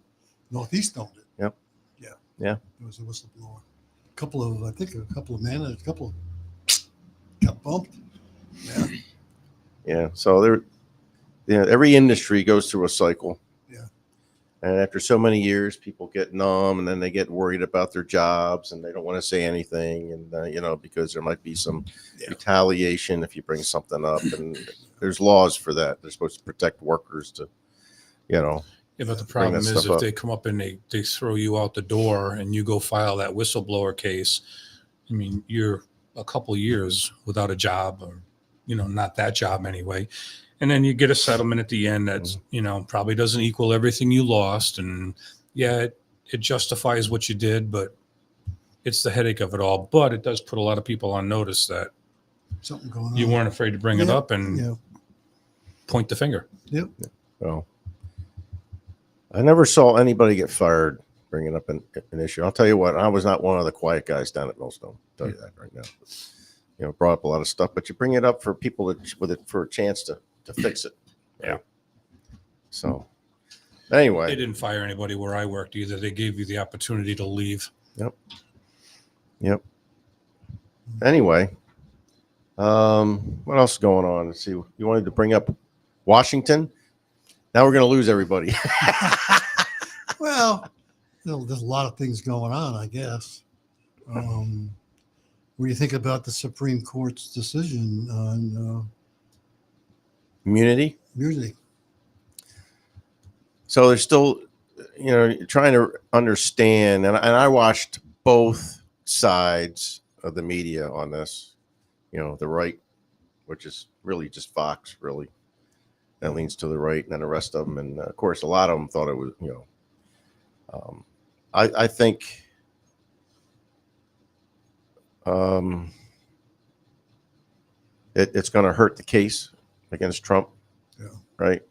Northeast owned it. Yep. Yeah. Yeah. It was a whistleblower. A couple of managers, got bumped. Yeah. Yeah. So every industry goes through a cycle. Yeah. And after so many years, people get numb, and then they get worried about their jobs, and they don't want to say anything, and because there might be some Yeah. retaliation if you bring something up, and there's laws for that. They're supposed to protect workers to. Yeah, but the problem that is stuff if up. they come up and they throw you out the door and you go file that whistleblower case, I mean, you're a couple years without a job, or not that job anyway. And then you get a settlement at the end that's, probably doesn't equal everything you lost. And yeah, it justifies what you did, but it's the headache of it all. But it does put a lot of people on notice that Something going on. you weren't afraid to bring it Yeah, up and Yeah. point the finger. Yep. Well, I never saw anybody get fired bringing up an issue. I'll tell you what, I was not one of the quiet guys down at Millstone. I'll tell you that right now. Brought up a lot of stuff, but you bring it up for people for a chance to fix it. Yeah. So They anyway, didn't fire anybody where I worked either. They gave you the opportunity to leave. yep. Anyway, what else is going on? Let's see. You wanted to bring up Washington. Now we're going to lose everybody. Well, there's a lot of things going on, I guess. What do you think about the Supreme Court's decision on Immunity. music? So they're still, trying to understand, and I watched both sides of the media on this. The right, which is really just Fox, really, that leans to the right, and then the rest of them, and of course, a lot of them thought it was, I think, it's going to hurt the case against Trump, Yeah. right?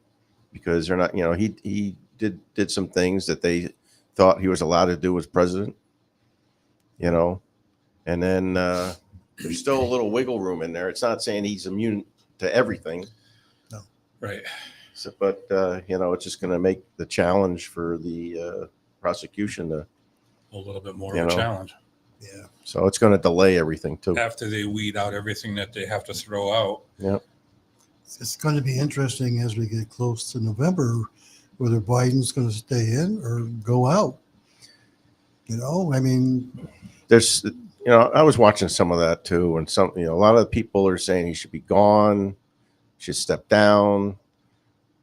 Because they're not, he did some things that they thought he was allowed to do as president, and then there's still a little wiggle room in there. It's not saying he's immune to everything, Right. so, but it's just going to make the challenge for the prosecution to. A little bit more You of a know. challenge. Yeah. So it's going to delay everything too. After they weed out everything that they have to throw out. Yep. It's going to be interesting as we get close to November, whether Biden's going to stay in or go out. I mean, There's, I was watching some of that too, and some, a lot of the people are saying he should be gone, should step down.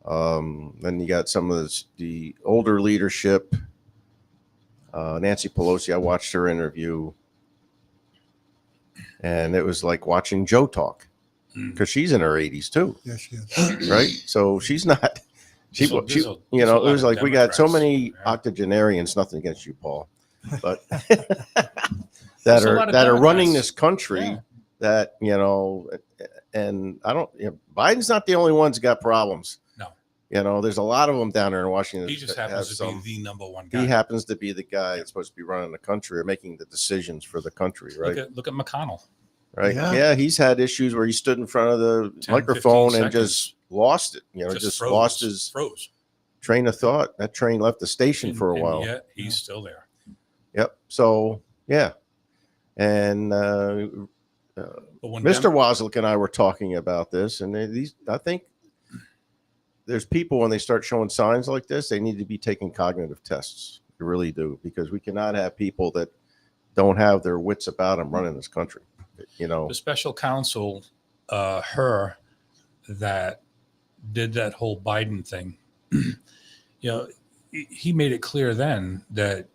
Then you got some of the older leadership. Nancy Pelosi, I watched her interview, and it was like watching Joe talk, because she's in her 80s too, yes, yes. right? So she's not, She, So she there's a- you there's a know, it lot was of like we got so Democrats, many yeah. octogenarians. Nothing against you, Paul, but There's a lot of that are running Democrats. this country. Yeah. That and I don't. Biden's not the only one's got problems. No. There's a lot of them down there in Washington. He just that happens have to some- be the number one guy. He happens to be the guy that's supposed to be running the country or making the decisions for the country, right? Look at McConnell. Right. Yeah. Yeah, he's had issues where he stood in front of the 10, microphone 15 and just lost it. Just froze, lost his froze. train of thought. That train left the station for a And while. yet he's still there. Yep. So yeah, and But when Mr. Wozlik and I were talking about this, and I think there's people when they start showing signs like this, they need to be taking cognitive tests. They really do, because we cannot have people that don't have their wits about them running this country. the special counsel, her that did that whole Biden thing, he made it clear then that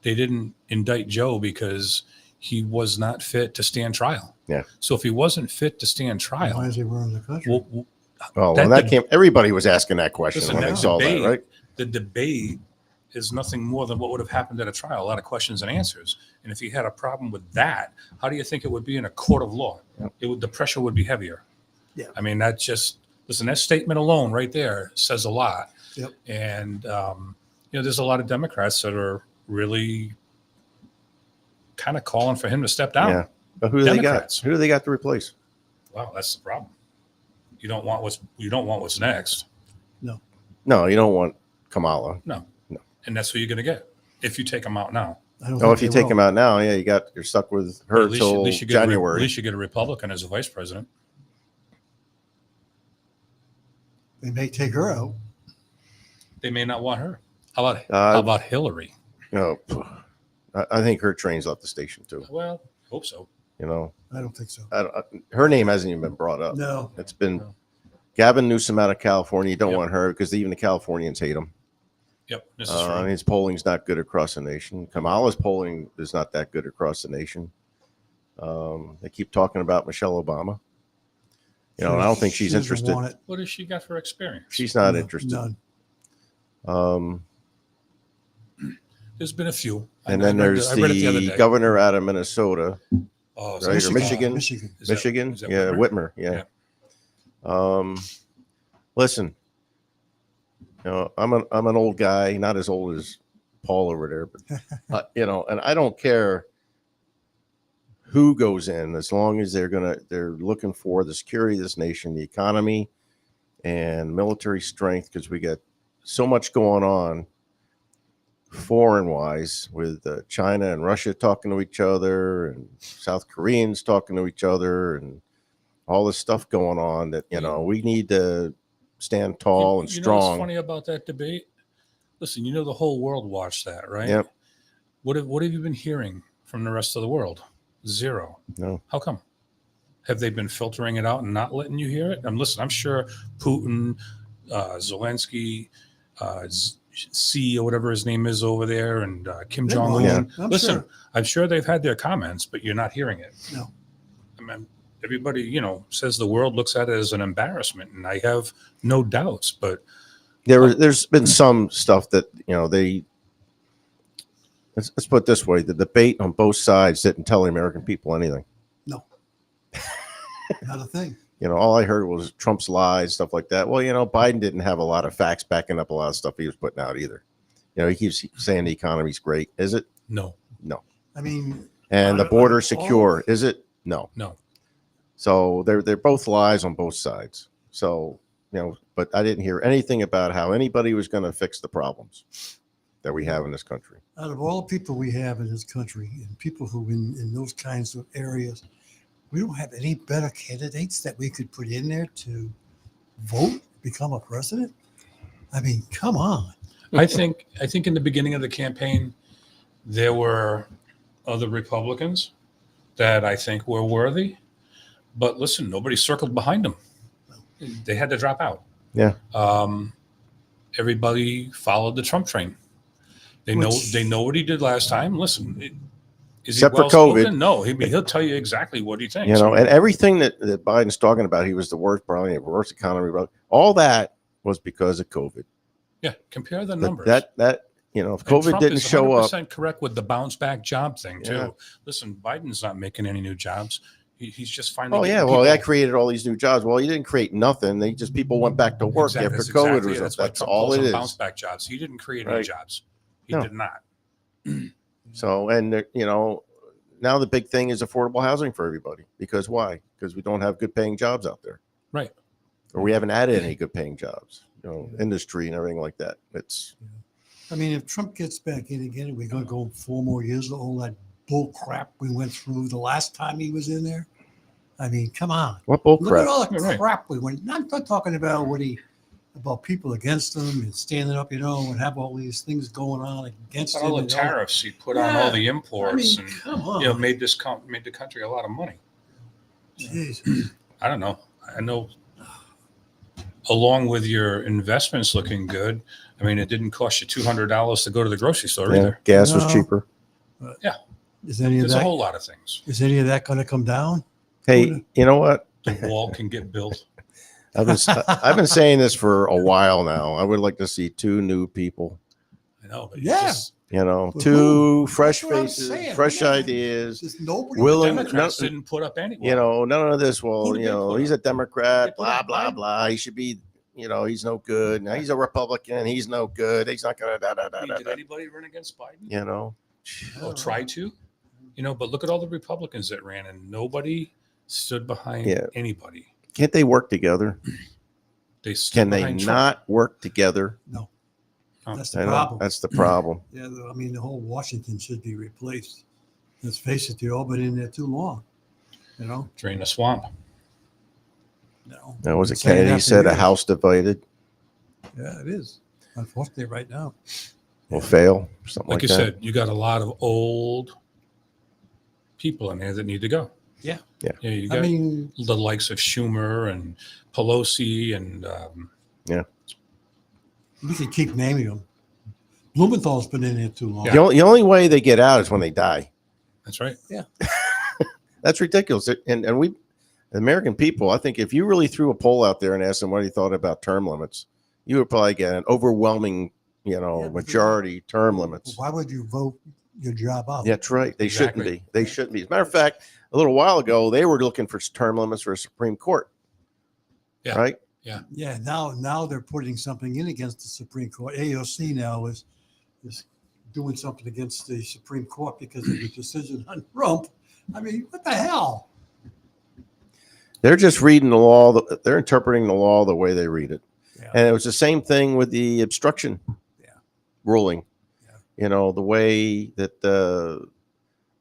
they didn't indict Joe because he was not fit to stand trial. Yeah. So if he wasn't fit to stand Why trial, is he running the country? well, Oh, That when that deb- came, everybody was asking that question Listen, when they that saw debate- that, right? the debate is nothing more than what would have happened at a trial, a lot of questions and answers. And if he had a problem with that, how do you think it would be in a court of law? Yep. The pressure would be heavier. Yeah. I mean, that statement alone right there says a lot. Yep. And, there's a lot of Democrats that are really kind of calling for him to step down. Yeah. But who do they got? Democrats. Who do they got to replace? Wow, that's the problem. You don't want what's next. No, you don't want Kamala. And that's who you're going to get if you take him out now. I don't Oh, think if you they take will. him out now, yeah, you're stuck with her At least till you get January. at least you get a Republican as a vice president. They may take her out. They may not want her. How about Hillary? I think her train's left the station too. Well, hope so. I don't think so. Her name hasn't even been brought up. No. It's been No. Gavin Newsom out of California. You don't Yep. want her because even the Californians hate him. Yep, this is true. His polling's not good across the nation. Kamala's polling is not that good across the nation. They keep talking about Michelle Obama. I don't think she's She doesn't interested. want it. What has she got for experience? She's not No, interested. None. There's been a few. And then there's I read it the other the day. governor out of Minnesota, Oh, right? Or Michigan. Michigan. Is that- Michigan, is that yeah, Whitmer? Whitmer, yeah. Listen, I'm an old guy, not as old as Paul over there, but and I don't care who goes in as long as they're looking for the security of this nation, the economy, and military strength, because we got so much going on foreign wise with China and Russia talking to each other and South Koreans talking to each other and all this stuff going on that we need to stand tall and You know strong. what's funny about that debate? Listen, the whole world watched that, right? Yep. What have you been hearing from the rest of the world? Zero. No. How come? Have they been filtering it out and not letting you hear it? I'm sure Putin, Zelensky, C or whatever his name is over there, and Kim They Jong will. Un. I'm Listen, sure. I'm sure they've had their comments, but you're not hearing it. No. I mean, everybody, says the world looks at it as an embarrassment, and I have no doubts. But There's been some stuff that let's put it this way: the debate on both sides didn't tell the American people anything. No. Not a thing. All I heard was Trump's lies, stuff like that. Well, Biden didn't have a lot of facts backing up a lot of stuff he was putting out either. He keeps saying the economy's great. Is it? no, I mean, And the I- border I- secure. Is it? No. no. So they're both lies on both sides. So, but I didn't hear anything about how anybody was going to fix the problems that we have in this country. out of all the people we have in this country and people who in those kinds of areas, we don't have any better candidates that we could put in there to vote, become a president. I mean, come on. I think in the beginning of the campaign, there were other Republicans that I think were worthy. But listen, nobody circled behind them. They had to drop out. Yeah. Everybody followed the Trump train. They know what he did last time. Listen, is Except he for COVID. well-spoken? No, he'll tell you exactly what he thinks. And everything that Biden's talking about, he was the worst, probably the worst economy. All that was because of COVID. Yeah, compare the That numbers. if And COVID Trump didn't is show up, 100% correct with the bounce back job thing too. Yeah. Listen, Biden's not making any new jobs. He's just finally. oh yeah, getting well, people- that created all these new jobs. Well, he didn't create nothing. They just people went back to work Exactly, after that's COVID exactly was it. up. That's why That's Trump all calls it them is. bounce back jobs. He didn't create any Right. jobs. He No. did not. So, and now the big thing is affordable housing for everybody. Because why? Because we don't have good paying jobs out there, Right. or we haven't added any good paying jobs. Yeah. Industry and everything like that. It's I mean, if Trump gets back in again, we're going to go 4 more years of all that bull crap we went through the last time he was in there. I mean, come on. what bull Look at crap. all the You're right. crap we went. Not talking about about people against him and standing up, and have all these things going on against him. All the and tariffs he put on all the imports, and come on. made the country a lot of money. Jesus. I don't know. I know. Along with your investments looking good, I mean, it didn't cost you $200 to go to the grocery store Yeah, either. gas was No. cheaper. Is any of There's a that? whole lot of things. Is any of that going to come down? Hey, you know what? The wall can get built. I've been saying this for a while now. I would like to see 2 new people. I know, but Yeah. Two Who? fresh That's what I'm faces, saying. fresh Yeah. ideas. Just nobody. the willing- Democrats no- didn't put up any. None of this. Well, Who did they put he's up? a Democrat. They put Blah up blah Biden? blah. He should be. He's no good. Now he's a Republican. He's no good. He's not gonna. I mean, did anybody run against Biden? Or try to? But look at all the Republicans that ran, and nobody stood behind Yeah. anybody. Can't they work together? They stood Can they behind Trump. not work together? No. Oh. That's I the know, problem. that's the problem. Yeah, I mean, the whole Washington should be replaced. Let's face it, they've all been in there too long. Drain the swamp. No. That was it. Saying Kennedy that for said a years. house divided Yeah, it is. Unfortunately, right now. will fail. Something Like like, you that. said, you got a lot of old people in there that need to go. Yeah. Yeah. You I got mean, the likes of Schumer and Pelosi and we can keep naming them. Blumenthal's been in there too long. The only way they get out is when they die. that's right. That's ridiculous. And we, the American people, I think if you really threw a poll out there and asked them what he thought about term limits, you would probably get an overwhelming, but majority term limits. Why would you vote your job out? That's right. They Exactly. shouldn't be. They shouldn't be. As a matter of fact, a little while ago, they were looking for term limits for a Supreme Court. Yeah. Right? Yeah, now they're putting something in against the Supreme Court. AOC now is doing something against the Supreme Court because of the decision on Trump. I mean, what the hell? They're just reading the law. They're interpreting the law the way they read it. Yeah. And it was the same thing with the obstruction ruling. Yeah. The way that the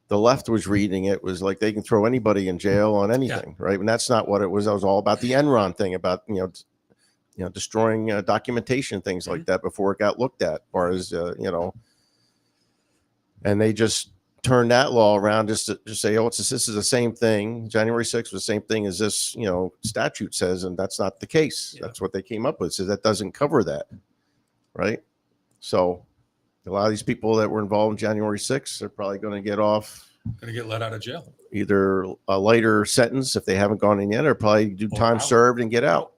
left was reading it was like they can throw anybody in jail on anything, right? And that's not what it was. It was all about the Enron thing, about destroying documentation, things like that before it got looked at, or as and they just turned that law around just to say, oh, this is the same thing. January 6th was the same thing as this, statute says, and that's not the case. Yeah. That's what they came up with. So that doesn't cover that, right? So a lot of these people that were involved in January 6th are probably going to get off Going to get let out of jail. either a lighter sentence if they haven't gone in yet, or probably do Or time out. served and get out.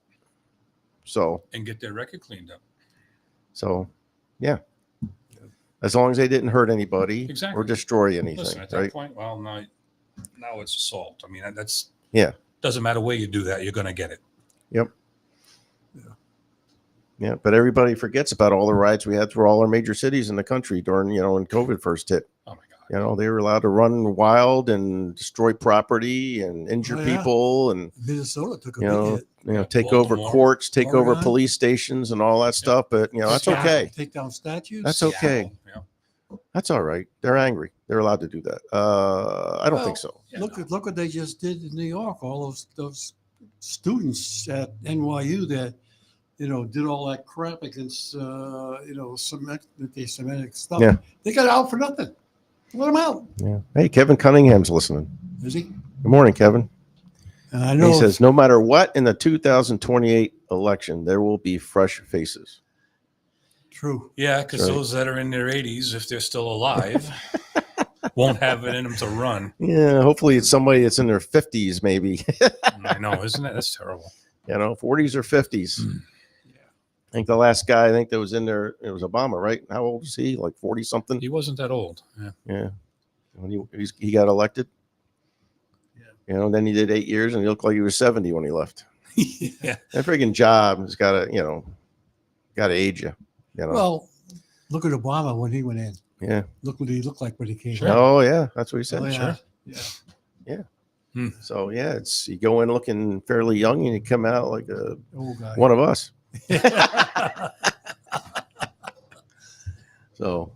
So, And get their record cleaned up. yeah. As long as they didn't hurt anybody Exactly. or destroy anything, Listen, at that right? point, well, now it's assault. I mean, that's Yeah. Doesn't matter where you do that, you're going to get it. Yeah, but everybody forgets about all the riots we had through all our major cities in the country during, when COVID first hit. Oh my God. They were allowed to run wild and destroy property and injure Oh, yeah. people and, Minnesota took a you know, big hit. take over Baltimore, courts, take over Oregon. police stations and all that stuff. But, that's Seattle. okay. Take down statues. That's okay. Yeah. That's all right. They're angry. They're allowed to do that. I don't think so. Yeah, look no. look what they just did in New York. All those students at NYU that did all that crap against Semitic stuff. Yeah. They got out for nothing. Let them out. Yeah. Hey, Kevin Cunningham's listening. Is he? Good morning, Kevin. And I And know he says, no matter what in the 2028 election, there will be fresh faces. true. Yeah, because Right. those that are in their 80s, if they're still alive, won't have it in them to run. Yeah, hopefully it's somebody that's in their 50s, maybe. I know, isn't it? That's terrible. 40s or 50s. I think the last guy that was in there, it was Obama, right? How old is he? Like 40 something? He wasn't that old. Yeah. Yeah. When he got elected. Yeah. Then he did 8 years and he looked like he was 70 when he left. Yeah. That freaking job has got to age you. Well, look at Obama when he went in. Yeah. Look what he looked like when he came Sure. out. Oh yeah, that's what he said. Oh, yeah. Sure. Yeah. Hmm. So yeah, you go in looking fairly young and you come out like Old guy. one of us. So,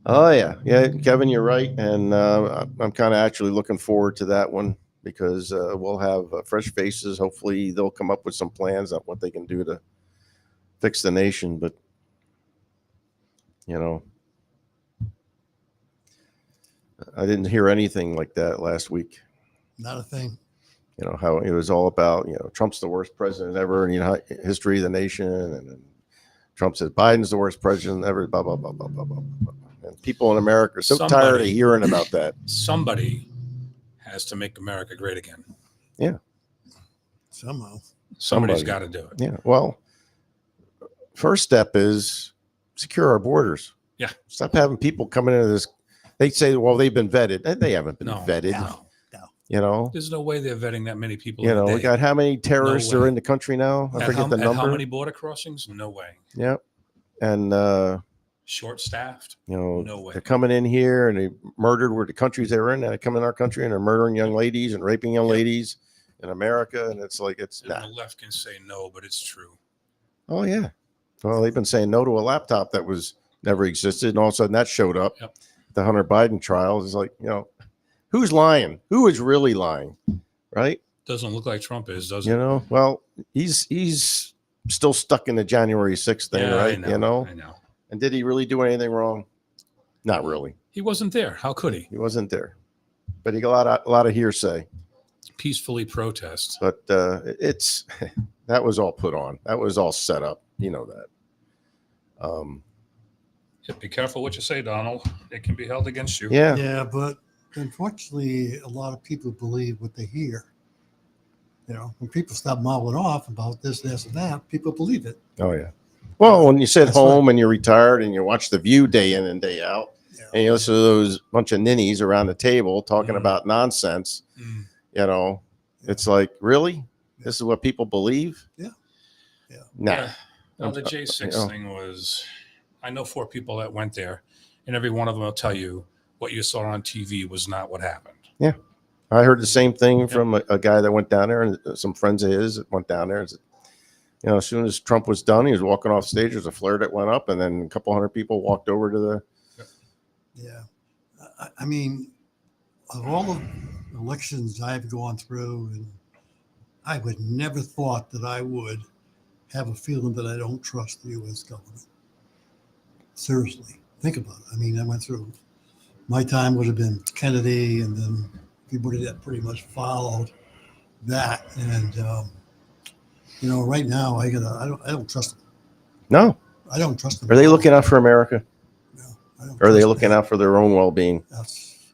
oh yeah, Kevin, you're right, and I'm kind of actually looking forward to that one because we'll have fresh faces. Hopefully, they'll come up with some plans on what they can do to fix the nation. But I didn't hear anything like that last week. Not a thing. How it was all about, Trump's the worst president ever in history of the nation. And Trump said Biden's the worst president ever, blah, blah, blah, blah, blah, blah, blah. And people in America are so tired of hearing about that. Somebody has to make America great again. Yeah. Somehow. Somebody's got to do it. Yeah. Well, first step is secure our borders. Yeah. Stop having people coming into this. They say, well, they've been vetted. They haven't been vetted. No. There's no way they're vetting that many people. We got how many terrorists are in the country now? I forget the number. How many border crossings? No way. Yeah. And short-staffed. No way. They're coming in here and they murdered where the countries they were in. And they come in our country and they're murdering young ladies and raping young ladies in America. And it's like The left can say no, but it's true. Oh yeah. Well, they've been saying no to a laptop that was never existed, and all of a sudden that showed up. Yep. The Hunter Biden trial is like, who's lying? Who is really lying? Right? Doesn't look like Trump is, does it? Well, he's still stuck in the January 6th thing, right? I know. And did he really do anything wrong? Not really. He wasn't there. How could he? He wasn't there. But he got a lot of hearsay. Peacefully protest. But it's that was all put on. That was all set up. You know that. Be careful what you say, Donald. It can be held against you. Yeah. Yeah, but unfortunately, a lot of people believe what they hear. When people stop mouthing off about this, and that, people believe it. Oh yeah. Well, when you sit That's home and you're retired and you watch The View day in and day out, and you listen to those bunch of ninnies around the table talking about nonsense, it's like, really? This is what people believe? Yeah. Nah. Yeah. Well, the J6 thing was, I know 4 people that went there, and every one of them will tell you what you saw on TV was not what happened. Yeah. I heard the same thing from a guy that went down there, and some friends of his that went down there and said, as soon as Trump was done, he was walking off stage. There's a flare that went up, and then a couple hundred people walked over to the. Yeah. I mean, of all the elections I've gone through, and I would never thought that I would have a feeling that I don't trust the U.S. government. Seriously, think about it. I mean, I went through, my time would have been Kennedy, and then everybody that pretty much followed that. And, right now I don't trust them. No. I don't trust them. Are they looking out for America? No, I don't. Or are they trust looking them. out for their own well-being?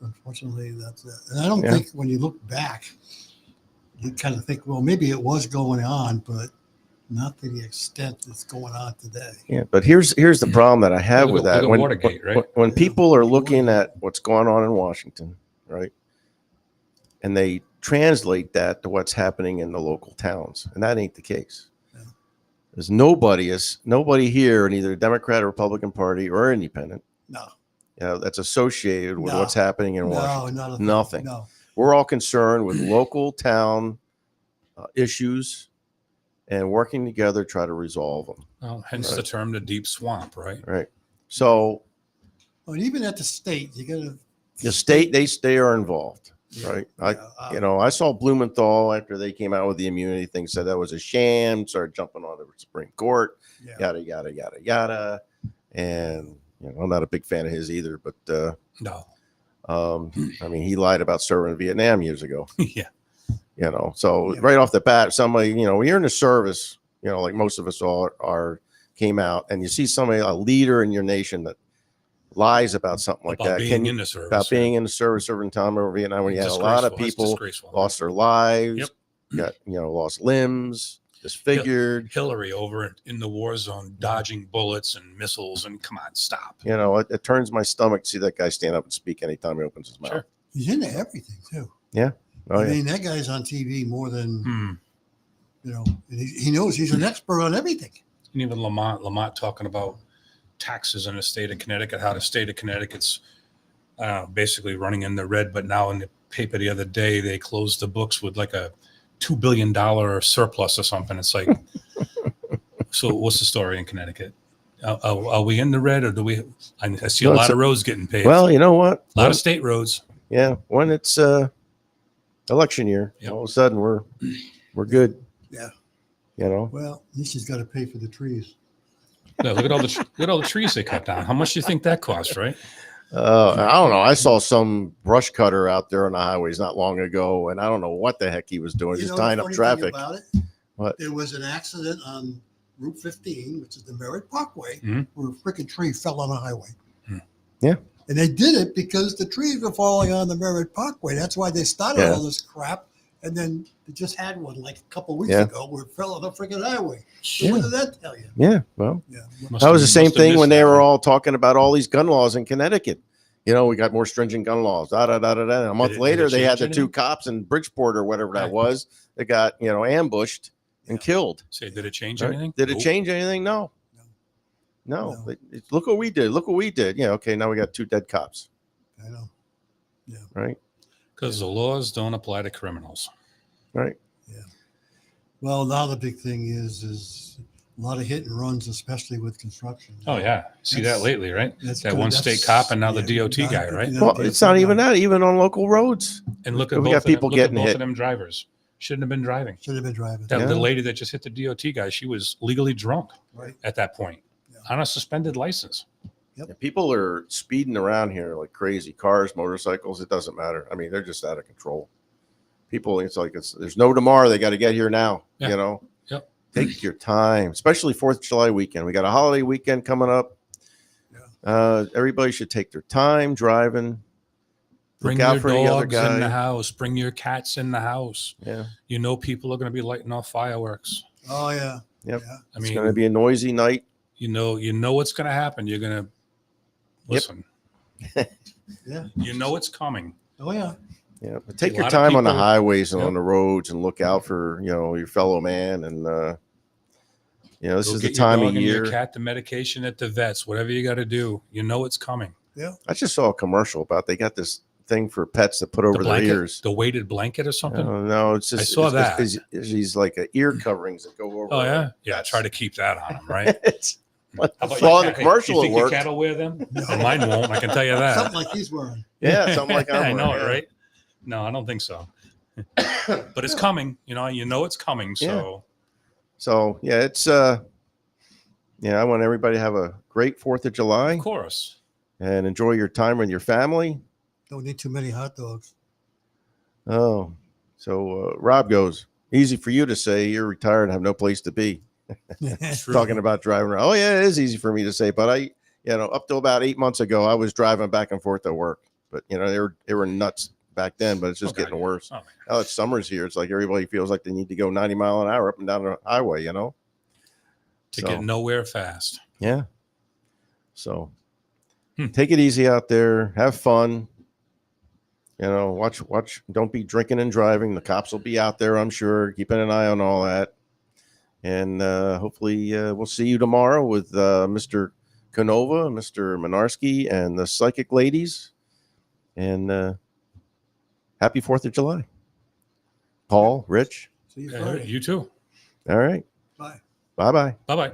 Unfortunately, that's it. And I don't think when you look back, you kind of think, well, maybe it was going on, but not to the extent it's going on today. Yeah, but here's the problem that I have with that. When, Watergate, right? When people are looking at what's going on in Washington, right, and they translate that to what's happening in the local towns, and that ain't the case. Yeah. There's nobody here in either Democrat or Republican Party or Independent. No. That's associated with what's happening in Washington. Nothing. No. We're all concerned with local town issues and working together to try to resolve them. Well, hence the term the deep swamp, right? Right. So, But even at the state, you got to. the state, they are involved, right? Yeah, I saw Blumenthal after they came out with the immunity thing, said that was a sham, started jumping on the Supreme Court, yada, yada, yada, yada. And, I'm not a big fan of his either, but, No. I mean, he lied about serving in Vietnam years ago. Yeah. So right off the bat, somebody, when you're in the service, like most of us all came out, and you see somebody, a leader in your nation that lies about something like that. Being in the service. About being in the service, serving time over Vietnam, when you had a lot of people lost their lives, got, lost limbs, disfigured. Hillary over in the war zone, dodging bullets and missiles. And come on, stop. You know, it turns my stomach to see that guy stand up and speak anytime he opens his mouth. Sure. He's into everything too. Yeah. Oh, I yeah. mean, that guy's on TV more than Hmm. you know. And he knows he's an expert on everything. And even Lamont talking about taxes in the state of Connecticut, how the state of Connecticut's basically running in the red. But now in the paper the other day, they closed the books with like a $2 billion surplus or something. It's like, so what's the story in Connecticut? Are we in the red, or do we? I see a lot of roads getting paved. Well, you know what? A lot of state roads. Yeah, when it's election year, Yep. all of a sudden we're good. Yeah. You know. Well, at least he's got to pay for the trees. Yeah, look at all the trees they cut down. How much do you think that cost, right? I don't know. I saw some brush cutter out there on the highways not long ago, and I don't know what the heck he was doing, just tying up traffic. About it? What? There was an accident on Route 15, which is the Merritt Parkway, Mhm. where a freaking tree fell on the highway. Yeah. And they did it because the trees were falling on the Merritt Parkway. That's why they started Yeah. all this crap. And then they just had one like a couple weeks Yeah. ago where it fell on the freaking highway. So Yeah. what did that tell you? Yeah, well, Yeah. that was the same Must have thing missed when they that were one. all talking about all these gun laws in Connecticut. You know, we got more stringent gun laws. Da da da da da. And a month Did it later, they had change the two anything? cops in Bridgeport or whatever that Right. was that got ambushed and killed. Say, did it change Right? anything? Did it Nope. change anything? No. No. Look what we did. Look what we did. Yeah. Okay. Now we got 2 dead cops. I know. Right. Because the laws don't apply to criminals. Right. Well, now the big thing is a lot of hit and runs, especially with construction. Oh yeah, see that That's- lately, right? That's That good. one state cop and now the DOT not- guy, right? yeah, Well, DOT it's not even guy. that. Even on local roads. And look at We both got of them, people look at getting both hit. of them drivers. Shouldn't have been driving. Should have been driving. That Yeah. the lady that just hit the DOT guy, she was legally drunk Right. at that point Yeah. on a suspended license. Yeah, people are speeding around here like crazy. Cars, motorcycles, it doesn't matter. I mean, they're just out of control. People, there's no tomorrow. They got to get here now. Yeah. You know, Yep. Take your time, especially 4th of July weekend. We got a holiday weekend coming up. Everybody should take their time driving. Bring Look out your for the other dogs in the guy. house. Bring your cats in the house. Yeah, You know people are going to be lighting off fireworks. Oh yeah. Yep. Yeah. I it's mean, going to be a noisy night. you know what's going to happen. You're going to listen. Yeah. You know it's coming. Oh yeah. Yeah, but take A your lot of time on the people- highways and Yep. on the roads and look out for your fellow man. And this Go is the get your time dog of and year. Your cat the medication at the vets. Whatever you got to do. You know it's coming. I just saw a commercial about they got this thing for pets to put over the their blanket, ears. the weighted blanket or something. No, it's just I saw that. It's these like ear coverings that go over. Oh yeah, them. yeah. Try to keep that on them, right? It's, How about well, your in the cat? commercial You it think your worked. cat will wear them? No. And mine won't. I can tell you that. Something like he's wearing. Yeah, something like I I'm know wearing, it, yeah. right? No, I don't think so. But it's coming. You know it's coming. So So yeah, it's I want everybody to have a great 4th of July of course. and enjoy your time with your family. Don't need too many hot dogs. Oh, so Rob goes, easy for you to say. You're retired and have no place to be. True. Talking about driving around. Oh yeah, it is easy for me to say, but I, up till about 8 months ago, I was driving back and forth to work. But they were nuts back then. But it's just Okay. getting worse. Oh, man. Now that summer's here, it's like everybody feels like they need to go 90 mile an hour up and down the highway. To So, get nowhere fast. yeah. So Hmm. take it easy out there. Have fun. Watch. Don't be drinking and driving. The cops will be out there, I'm sure, keeping an eye on all that. And hopefully we'll see you tomorrow with Mr. Canova, Mr. Minarski, and the Psychic Ladies. And happy 4th of July. Paul, Rich. See you Yeah, Friday. you too. All right. Bye. Bye-bye. Bye bye.